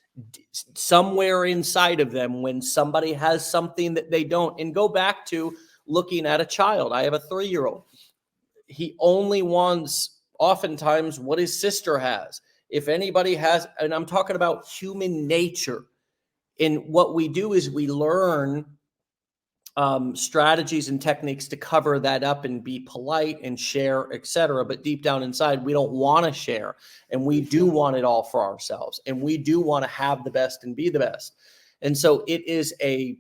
somewhere inside of them when somebody has something that they don't. And go back to looking at a child. I have a 3-year-old. He only wants oftentimes what his sister has. If anybody has, and I'm talking about human nature. And what we do is we learn strategies and techniques to cover that up and be polite and share, etc. But deep down inside, we don't want to share, and we do want it all for ourselves, and we do want to have the best and be the best. And so it is a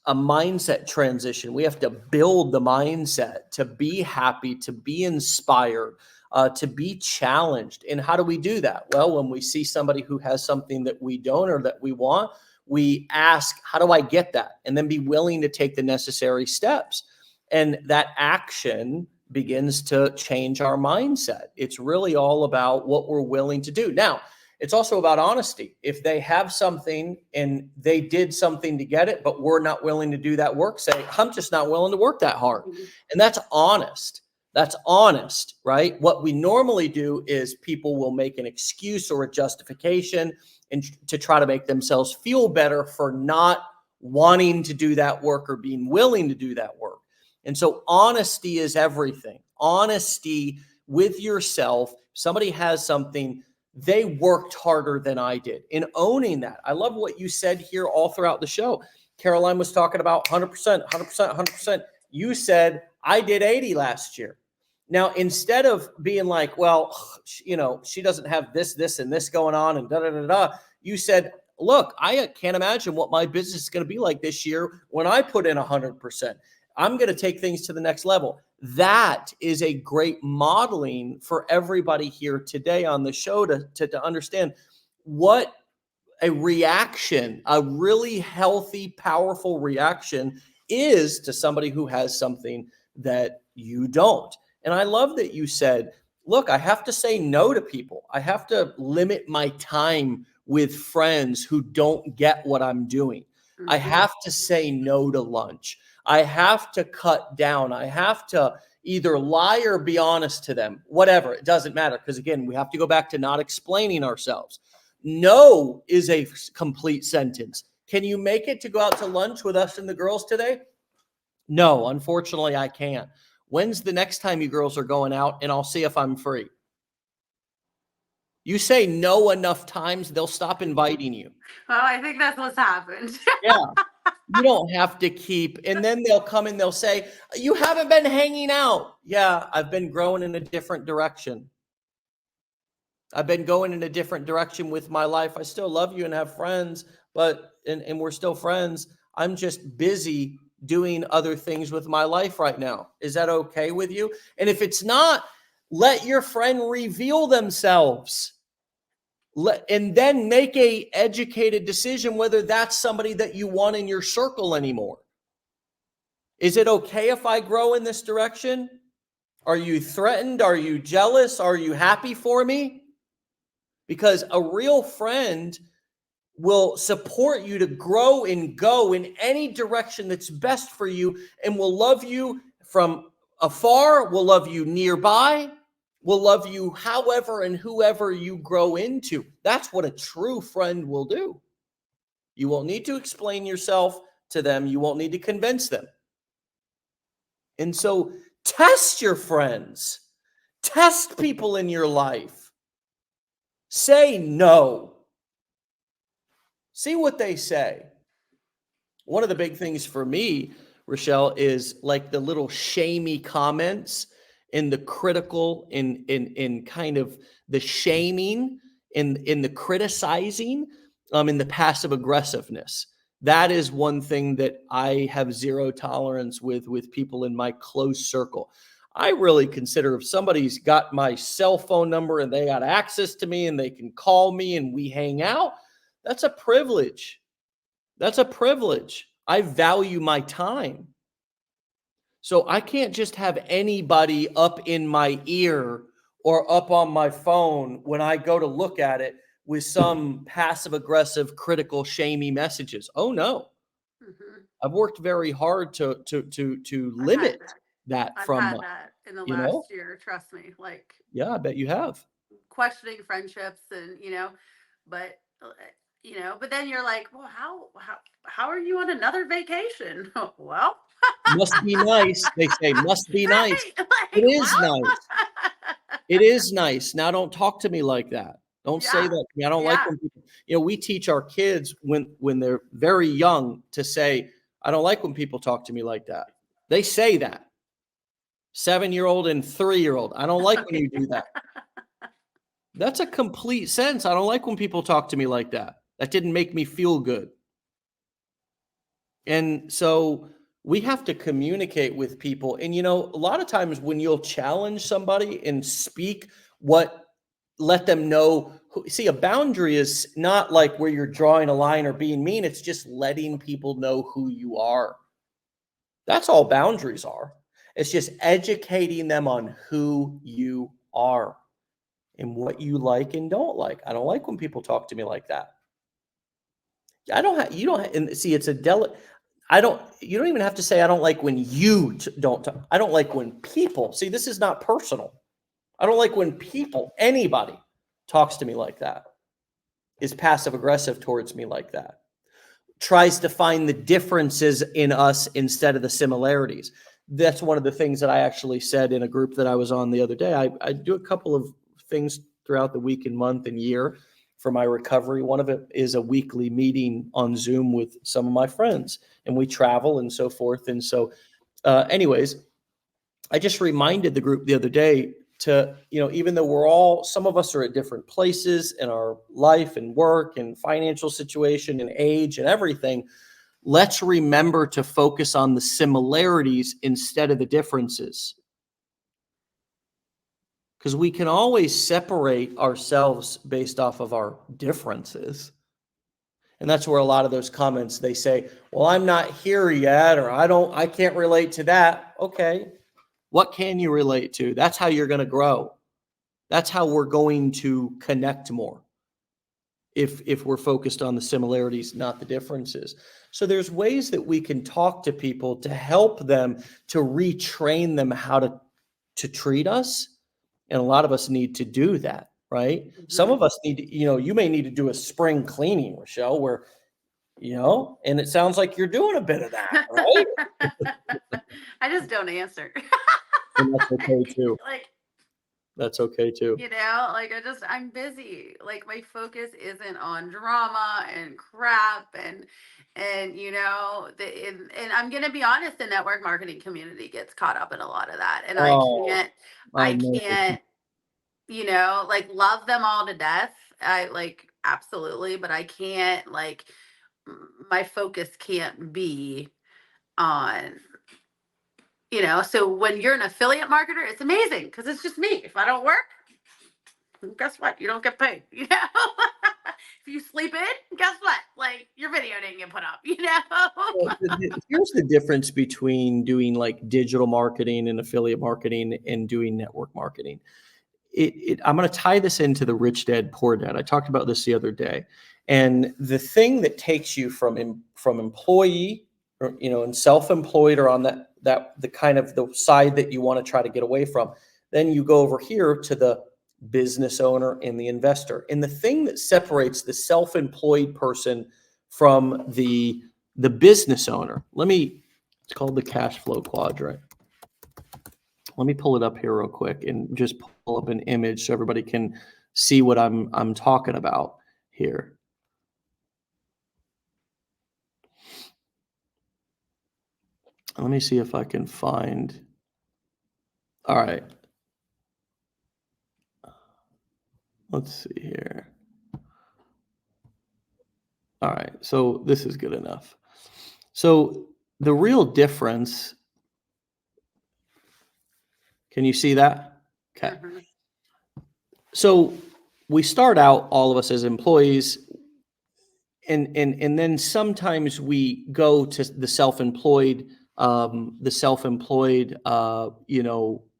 mindset transition. We have to build the mindset to be happy, to be inspired, to be challenged. And how do we do that? Well, when we see somebody who has something that we don't or that we want, we ask, how do I get that? And then be willing to take the necessary steps. And that action begins to change our mindset. It's really all about what we're willing to do. Now, it's also about honesty. If they have something and they did something to get it, but we're not willing to do that work, say, I'm just not willing to work that hard. And that's honest. That's honest, right? What we normally do is people will make an excuse or a justification and to try to make themselves feel better for not wanting to do that work or being willing to do that work. And so honesty is everything. Honesty with yourself. Somebody has something, they worked harder than I did in owning that. I love what you said here all throughout the show. Caroline was talking about 100%, 100%, 100%. You said, I did 80 last year. Now, instead of being like, well, she doesn't have this, and this going on and da-da-da-da, you said, look, I can't imagine what my business is going to be like this year when I put in 100%. I'm going to take things to the next level. That is a great modeling for everybody here today on the show to understand what a reaction, a really healthy, powerful reaction is to somebody who has something that you don't. And I love that you said, look, I have to say no to people. I have to limit my time with friends who don't get what I'm doing. I have to say no to lunch. I have to cut down. I have to either lie or be honest to them, whatever. It doesn't matter. Because again, we have to go back to not explaining ourselves. No is a complete sentence. Can you make it to go out to lunch with us and the girls today? No, unfortunately, I can't. When's the next time you girls are going out? And I'll see if I'm free. You say no enough times, they'll stop inviting you. Well, I think that's what's happened. Yeah. You don't have to keep, and then they'll come and they'll say, you haven't been hanging out. Yeah, I've been growing in a different direction. I've been going in a different direction with my life. I still love you and have friends, but and we're still friends. I'm just busy doing other things with my life right now. Is that okay with you? And if it's not, let your friend reveal themselves. And then make a educated decision whether that's somebody that you want in your circle anymore. Is it okay if I grow in this direction? Are you threatened? Are you jealous? Are you happy for me? Because a real friend will support you to grow and go in any direction that's best for you, and will love you from afar, will love you nearby, will love you however and whoever you grow into. That's what a true friend will do. You won't need to explain yourself to them, you won't need to convince them. And so test your friends, test people in your life. Say no. See what they say. One of the big things for me, Rachelle, is like the little shamey comments and the critical in kind of the shaming in the criticizing, in the passive aggressiveness. That is one thing that I have zero tolerance with people in my close circle. I really consider if somebody's got my cell phone number and they got access to me and they can call me and we hang out, that's a privilege. That's a privilege. I value my time. So I can't just have anybody up in my ear or up on my phone when I go to look at it with some passive aggressive, critical, shamey messages. Oh no. Mhm. I've worked very hard to I've had limit that. that I've from had that in the you know. last year, trust me. Like Yeah, I bet you have. questioning friendships and, but but then you're like, well, how are you on another vacation? Well, Must be nice. They say must be nice. right. It Like, is well, nice. It is nice. Now don't talk to me like that. Don't say yeah. that to me. I don't like Yeah. when people, we teach our kids when they're very young to say, I don't like when people talk to me like that. They say that. 7-year-old and 3-year-old. I don't like when Okay. you do that. That's a complete sense. I don't like when people talk to me like that. That didn't make me feel good. And so we have to communicate with people. And, a lot of times when you'll challenge somebody and speak what, let them know, see, a boundary is not like where you're drawing a line or being mean. It's just letting people know who you are. That's all boundaries are. It's just educating them on who you are and what you like and don't like. I don't like when people talk to me like that. I don't have, you don't, and see, it's a you don't even have to say, I don't like when you don't, I don't like when people, see, this is not personal. I don't like when people, anybody talks to me like that, is passive aggressive towards me like that, tries to find the differences in us instead of the similarities. That's one of the things that I actually said in a group that I was on the other day. I do a couple of things throughout the week and month and year for my recovery. One of it is a weekly meeting on Zoom with some of my friends, and we travel and so forth. And so, anyways, I just reminded the group the other day to, even though some of us are at different places in our life and work and financial situation and age and everything, let's remember to focus on the similarities instead of the differences. Because we can always separate ourselves based off of our differences. And that's where a lot of those comments, they say, well, I'm not here yet, or I can't relate to that. Okay. What can you relate to? That's how you're going to grow. That's how we're going to connect more. If we're focused on the similarities, not the differences. So there's ways that we can talk to people to help them, to retrain them how to treat us. And a lot of us need to do that, right? Some Mhm. of us need to, you may need to do a spring cleaning, Rachelle, where, and it sounds like you're doing a bit of that, right? I just don't answer. And that's okay too. Like, That's okay too. like I'm busy. Like my focus isn't on drama and crap and and I'm gonna be honest, the network marketing community gets caught up in a lot of that. And Oh, I I know. can't, like love them all to death. I like absolutely, but I can't my focus can't be on so when you're an affiliate marketer, it's amazing because it's just me. If I don't work, guess what? You don't get paid. If you sleep in, guess what? Like your video didn't get put up, Well, here's the difference between doing like digital marketing and affiliate marketing and doing network marketing. I'm going to tie this into the rich dad, poor dad. I talked about this the other day. And the thing that takes you from employee or, and self-employed or on the kind of the side that you want to try to get away from, then you go over here to the business owner and the investor. And the thing that separates the self-employed person from the business owner, it's called the cash flow quadrant. Let me pull it up here real quick and just pull up an image so everybody can see what I'm talking about here. Let me see if I can find. All right. Let's see here. All right. So this is good enough. So the real difference, can you see that? Okay. Mm-hmm. So we start out, all of us as employees, and then sometimes we go to the self-employed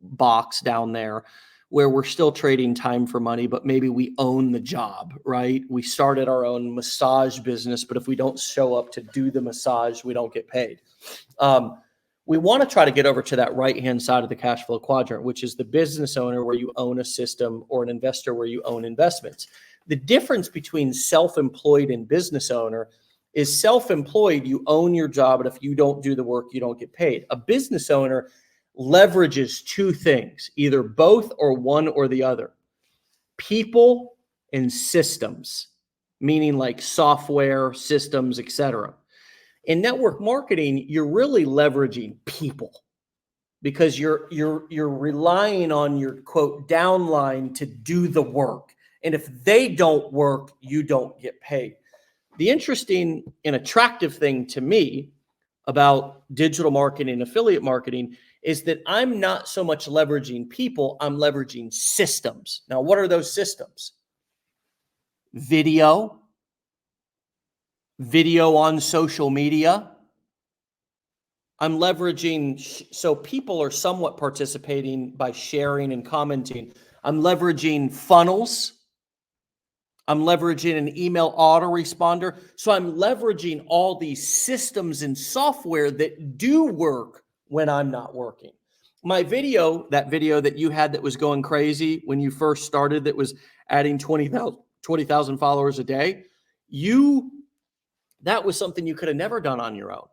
box down there where we're still trading time for money, but maybe we own the job, right? We started our own massage business, but if we don't show up to do the massage, we don't get paid. We want to try to get over to that right-hand side of the cash flow quadrant, which is the business owner where you own a system, or an investor where you own investments. The difference between self-employed and business owner is self-employed, you own your job, and if you don't do the work, you don't get paid. A business owner leverages two things, either both or one or the other: people and systems, meaning like software, systems, etc. In network marketing, you're really leveraging people because you're relying on your quote downline to do the work. And if they don't work, you don't get paid. The interesting and attractive thing to me about digital marketing and affiliate marketing is that I'm not so much leveraging people, I'm leveraging systems. Now, what are those systems? Video on social media. I'm leveraging, so people are somewhat participating by sharing and commenting. I'm leveraging funnels. I'm leveraging an email autoresponder. So I'm leveraging all these systems and software that do work when I'm not working. My video, that video that you had that was going crazy when you first started, that was adding 20,000 followers a day, that was something you could have never done on your own.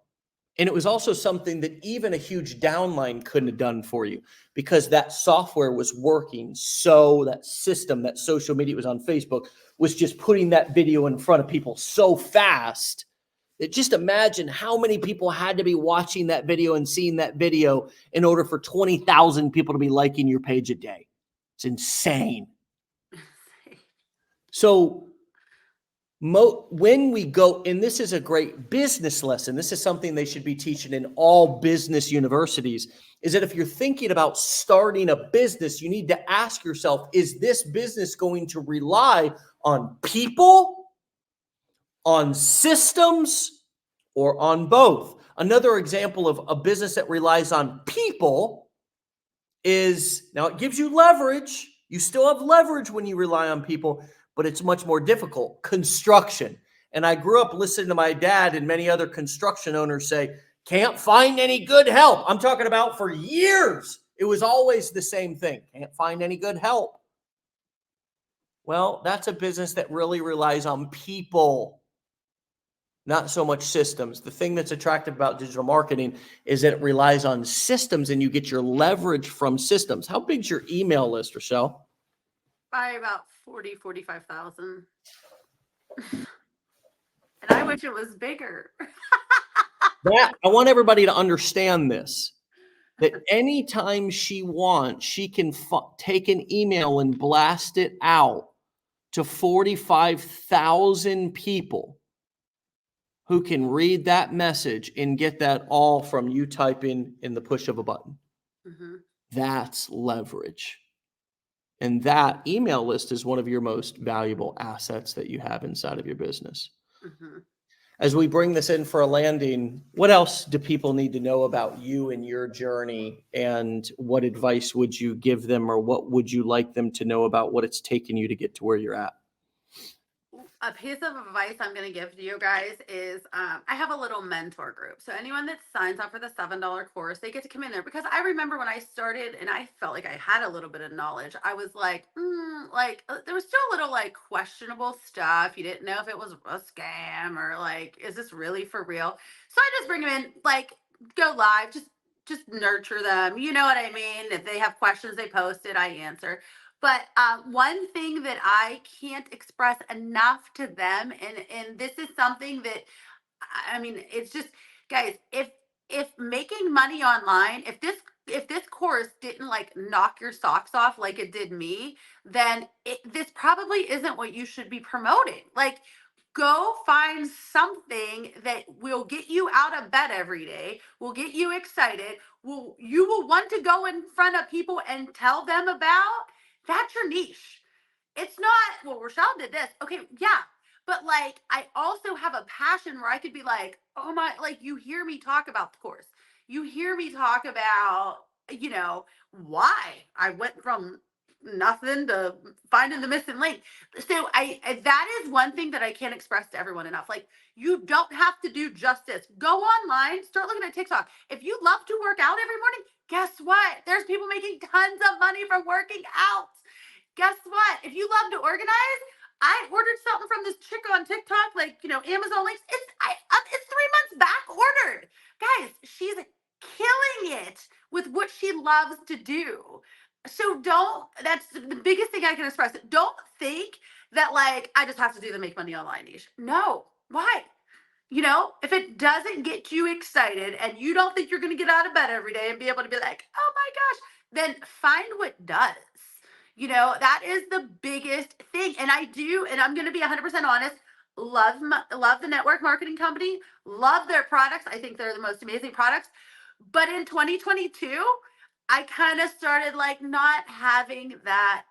And it was also something that even a huge downline couldn't have done for you because that software was working. So that system, that social media was on Facebook, was just putting that video in front of people so fast that just imagine how many people had to be watching that video and seeing that video in order for 20,000 people to be liking your page a day. It's insane. So when we go, and this is a great business lesson, this is something they should be teaching in all business universities, is that if you're thinking about starting a business, you need to ask yourself, is this business going to rely on people, on systems, or on both? Another example of a business that relies on people is, now it gives you leverage. You still have leverage when you rely on people, but it's much more difficult. Construction. And I grew up listening to my dad and many other construction owners say, can't find any good help. I'm talking about for years. It was always the same thing. Can't find any good help. Well, that's a business that really relies on people, not so much systems. The thing that's attractive about digital marketing is that it relies on systems and you get your leverage from systems. How big's your email list, Rachelle? By about 45,000. And I wish it was bigger. I want everybody to understand this, that anytime she wants, she can take an email and blast it out to 45,000 people who can read that message and get that all from you typing in the push of a button. Mm-hmm. That's leverage. And that email list is one of your most valuable assets that you have inside of your business. Mm-hmm. as we bring this in for a landing, what else do people need to know about you and your journey? And what advice would you give them, or what would you like them to know about what it's taken you to get to where you're at? A piece of advice I'm going to give to you guys is I have a little mentor group. So anyone that signs up for the $7 course, they get to come in there, because I remember when I started and I felt like I had a little bit of knowledge. I was like, there was still a little like questionable stuff. You didn't know if it was a scam or like, is this really for real? So I just bring them in, like, go live, just nurture them. You know what I mean? If they have questions, they post it, I answer. But one thing that I can't express enough to them, and this is something that, I mean, it's just, guys, if making money online, if this course didn't like knock your socks off like it did me, then this probably isn't what you should be promoting. Like, go find something that will get you out of bed every day, will get you excited, will you will want to go in front of people and tell them about. That's your niche. It's not, well, Rachelle did this. Okay, yeah. But like, I also have a passion where I could be like, oh my, like, you hear me talk about the course. You hear me talk about, why I went from nothing to finding the missing link. So that is one thing that I can't express to everyone enough. Like, you don't have to do just this. Go online, start looking at TikTok. If you love to work out every morning, guess what? There's people making tons of money from working out. Guess what? If you love to organize, I ordered something from this chick on TikTok, like, Amazon links. It's 3 months back ordered. Guys, she's killing it with what she loves to do. So that's the biggest thing I can express. Don't think that like I just have to do the make money online niche. No. Why? If it doesn't get you excited and you don't think you're going to get out of bed every day and be able to be like, oh my gosh, then find what does. That is the biggest thing. And I'm going to be 100% honest, love the network marketing company, love their products. I think they're the most amazing products. But in 2022, I kind of started like not having that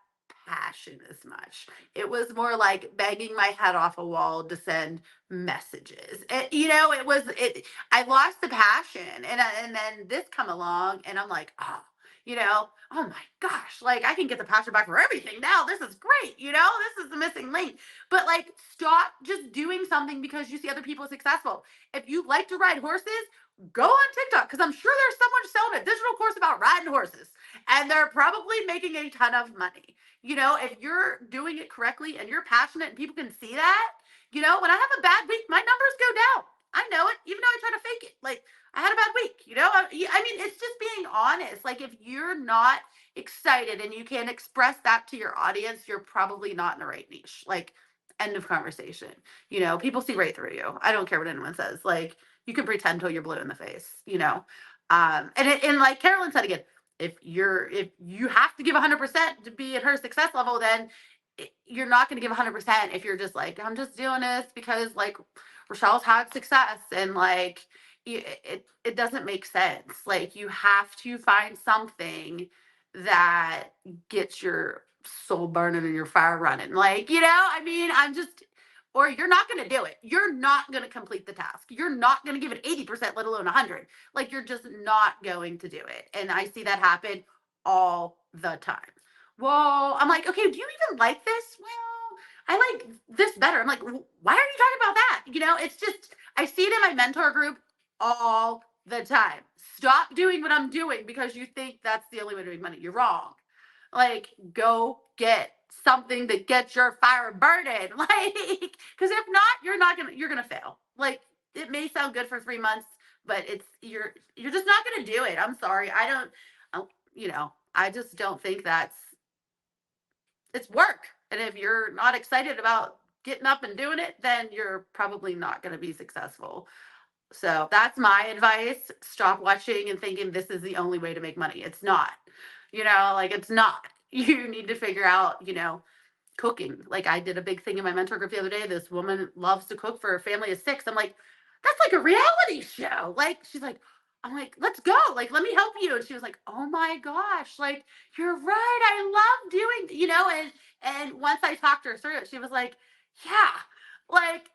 passion as much. It was more like banging my head off a wall to send messages. I lost the passion, and then this come along, and I'm like, oh my gosh, like I can get the passion back for everything now. This is great. This is the missing link. But like, stop just doing something because you see other people successful. If you like to ride horses, go on TikTok, because I'm sure there's someone selling a digital course about riding horses, and they're probably making a ton of money. If you're doing it correctly and you're passionate and people can see that, when I have a bad week, my numbers go down. I know it, even though I try to fake it. Like, I had a bad week, I mean, it's just being honest. Like, if you're not excited and you can't express that to your audience, you're probably not in the right niche. Like, end of conversation. People see right through you. I don't care what anyone says. Like, you can pretend till you're blue in the face, and like Carolyn said again, if you have to give 100% to be at her success level, then you're not going to give 100% if you're just like, I'm just doing this because like Rachelle's had success, and like it doesn't make sense. Like, you have to find something that gets your soul burning and your fire running. Like, I mean, or you're not going to do it. You're not going to complete the task. You're not going to give it 80%, let alone 100. Like, you're just not going to do it. And I see that happen all the time. Well, I'm like, okay, do you even like this? Well, I like this better. I'm like, why are you talking about that? It's just, I see it in my mentor group all the time. Stop doing what I'm doing because you think that's the only way to make money. You're wrong. Like, go get something that gets your fire burning. Like, because if not, you're gonna fail. Like, it may sound good for 3 months, but you're just not gonna do it. I'm sorry. I just don't think it's work. And if you're not excited about getting up and doing it, then you're probably not going to be successful. So that's my advice. Stop watching and thinking this is the only way to make money. It's not. Like, it's not. You need to figure out, cooking. Like, I did a big thing in my mentor group the other day. This woman loves to cook for a family of 6. I'm like, that's like a reality show. Like, she's like, I'm like, let's go. Like, let me help you. And she was like, oh my gosh, like, you're right. I love doing, and once I talked her through it, she was like, yeah, like,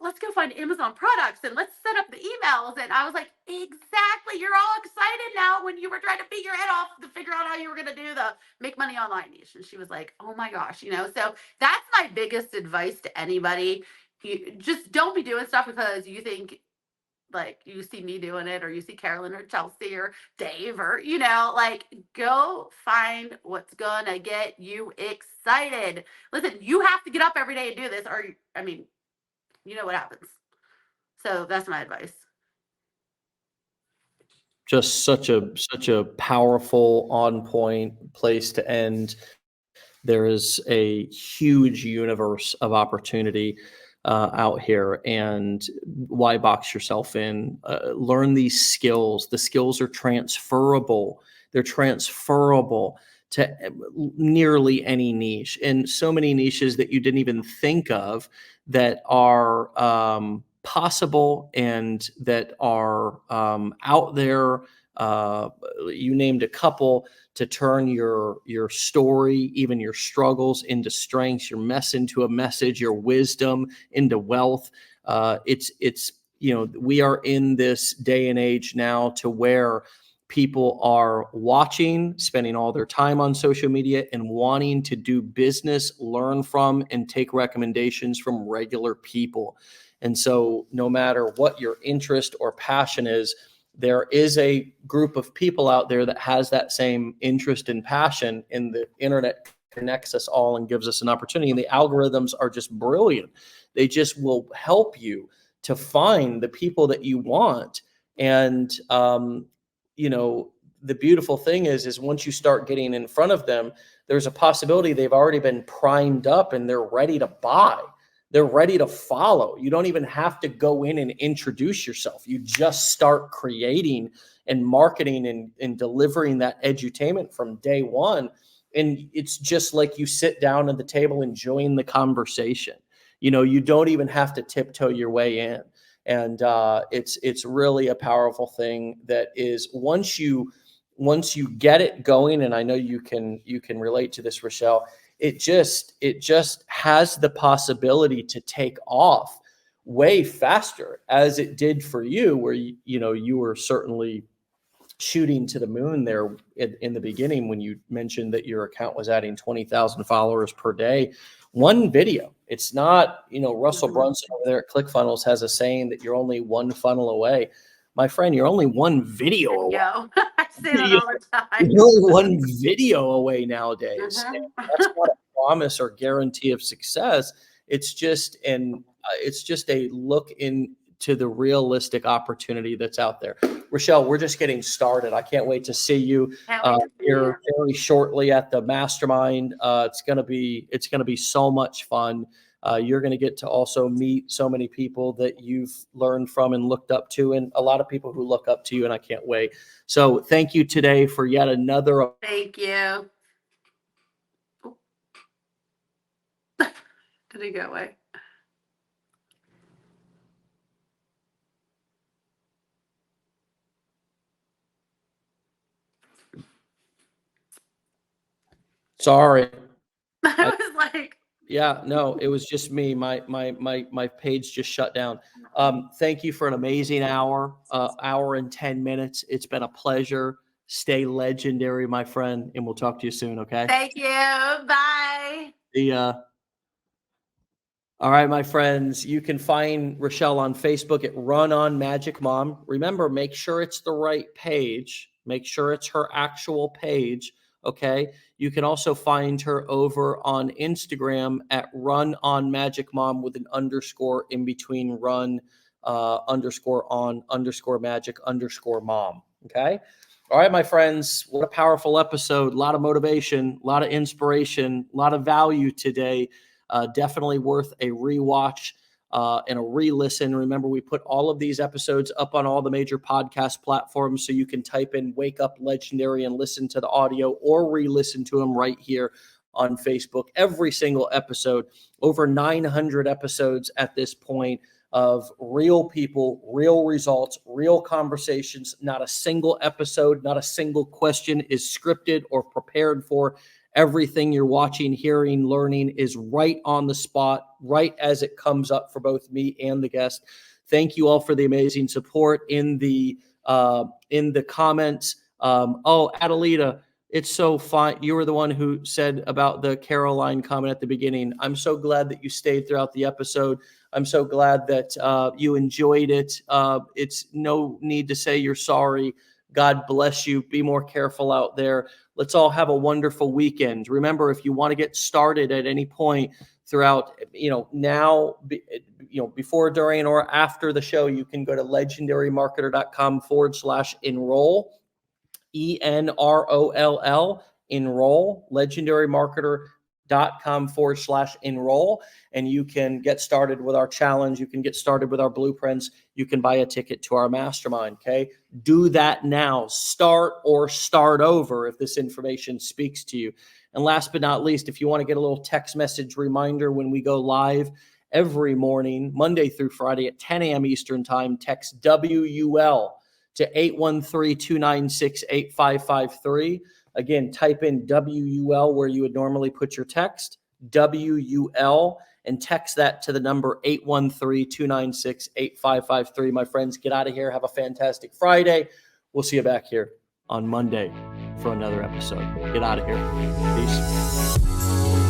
let's go find Amazon products and let's set up the emails. And I was like, exactly. You're all excited now when you were trying to beat your head off to figure out how you were going to do the make money online niche. And she was like, oh my gosh, so that's my biggest advice to anybody. You just don't be doing stuff because you think like you see me doing it, or you see Carolyn or Chelsea or Dave, or like, go find what's gonna get you excited. Listen, you have to get up every day and do this, or you know what happens. So that's my advice. Just such a powerful, on point place to end. There is a huge universe of opportunity out here, and why box yourself in? Learn these skills. The skills are transferable. They're transferable to nearly any niche, and so many niches that you didn't even think of that are possible and that are out there. You named a couple to turn your story, even your struggles, into strengths, your mess into a message, your wisdom into wealth. It's we are in this day and age now to where people are watching, spending all their time on social media, and wanting to do business, learn from, and take recommendations from regular people. And so no matter what your interest or passion is, there is a group of people out there that has that same interest and passion, and the internet connects us all and gives us an opportunity. And the algorithms are just brilliant. They just will help you to find the people that you want. And, the beautiful thing is once you start getting in front of them, there's a possibility they've already been primed up and they're ready to buy. They're ready to follow. You don't even have to go in and introduce yourself. You just start creating and marketing and delivering that edutainment from day one. And it's just like you sit down at the table enjoying the conversation. You don't even have to tiptoe your way in. And it's really a powerful thing that is once you get it going, and I know you can relate to this, Rachelle. It just has the possibility to take off way faster, as it did for you, where you were certainly shooting to the moon there in the beginning when you mentioned that your account was adding 20,000 followers per day. One video. It's not, Russell Brunson over there at ClickFunnels has a saying that you're only one funnel away. My friend, you're only one video away. I say that all the time. You're only one video away nowadays. That's not a promise or guarantee of success. It's just a look into the realistic opportunity that's out there. Rachelle, we're just getting started. I can't wait to see you here very shortly at the mastermind. It's gonna be so much fun. You're going to get to also meet so many people that you've learned from and looked up to, and a lot of people who look up to you, and I can't wait. So thank you today for yet another. Thank you. Did he go away? Sorry. I was like, yeah, no, it was just me. My page just shut down. Thank you for an amazing hour and 10 minutes. It's been a pleasure. Stay legendary, my friend, and we'll talk to you soon. Okay. Thank you. Bye. See ya. All right, my friends, you can find Rachelle on Facebook at Run on Magic Mom. Remember, make sure it's the right page. Make sure it's her actual page. Okay. You can also find her over on Instagram at Run on Magic Mom with an underscore in between run underscore on underscore magic underscore mom. Okay. All right, my friends, what a powerful episode. A lot of motivation, a lot of inspiration, a lot of value today. Definitely worth a rewatch and a re-listen. Remember, we put all of these episodes up on all the major podcast platforms, so you can type in Wake Up Legendary and listen to the audio, or re-listen to them right here on Facebook. Every single episode, over 900 episodes at this point, of real people, real results, real conversations. Not a single episode, not a single question is scripted or prepared for. Everything you're watching, hearing, learning is right on the spot, right as it comes up for both me and the guest. Thank you all for the amazing support in the comments. Adelita, it's so fine. You were the one who said about the Caroline comment at the beginning. I'm so glad that you stayed throughout the episode. I'm so glad that you enjoyed it. It's no need to say you're sorry. God bless you. Be more careful out there. Let's all have a wonderful weekend. Remember, if you want to get started at any point throughout, now, before, during, or after the show, you can go to legendarymarketer.com/enroll, ENROLL, enroll, legendarymarketer.com/enroll, and you can get started with our challenge. You can get started with our blueprints. You can buy a ticket to our mastermind. Okay. Do that now. Start or start over if this information speaks to you. And last but not least, if you want to get a little text message reminder when we go live every morning, Monday through Friday at 10 a.m. Eastern time, text WUL to 813-296-8553. Again, type in WUL where you would normally put your text, WUL, and text that to the number 813-296-8553. My friends, get out of here. Have a fantastic Friday. We'll see you back here on Monday for another episode. Get out of here. Peace.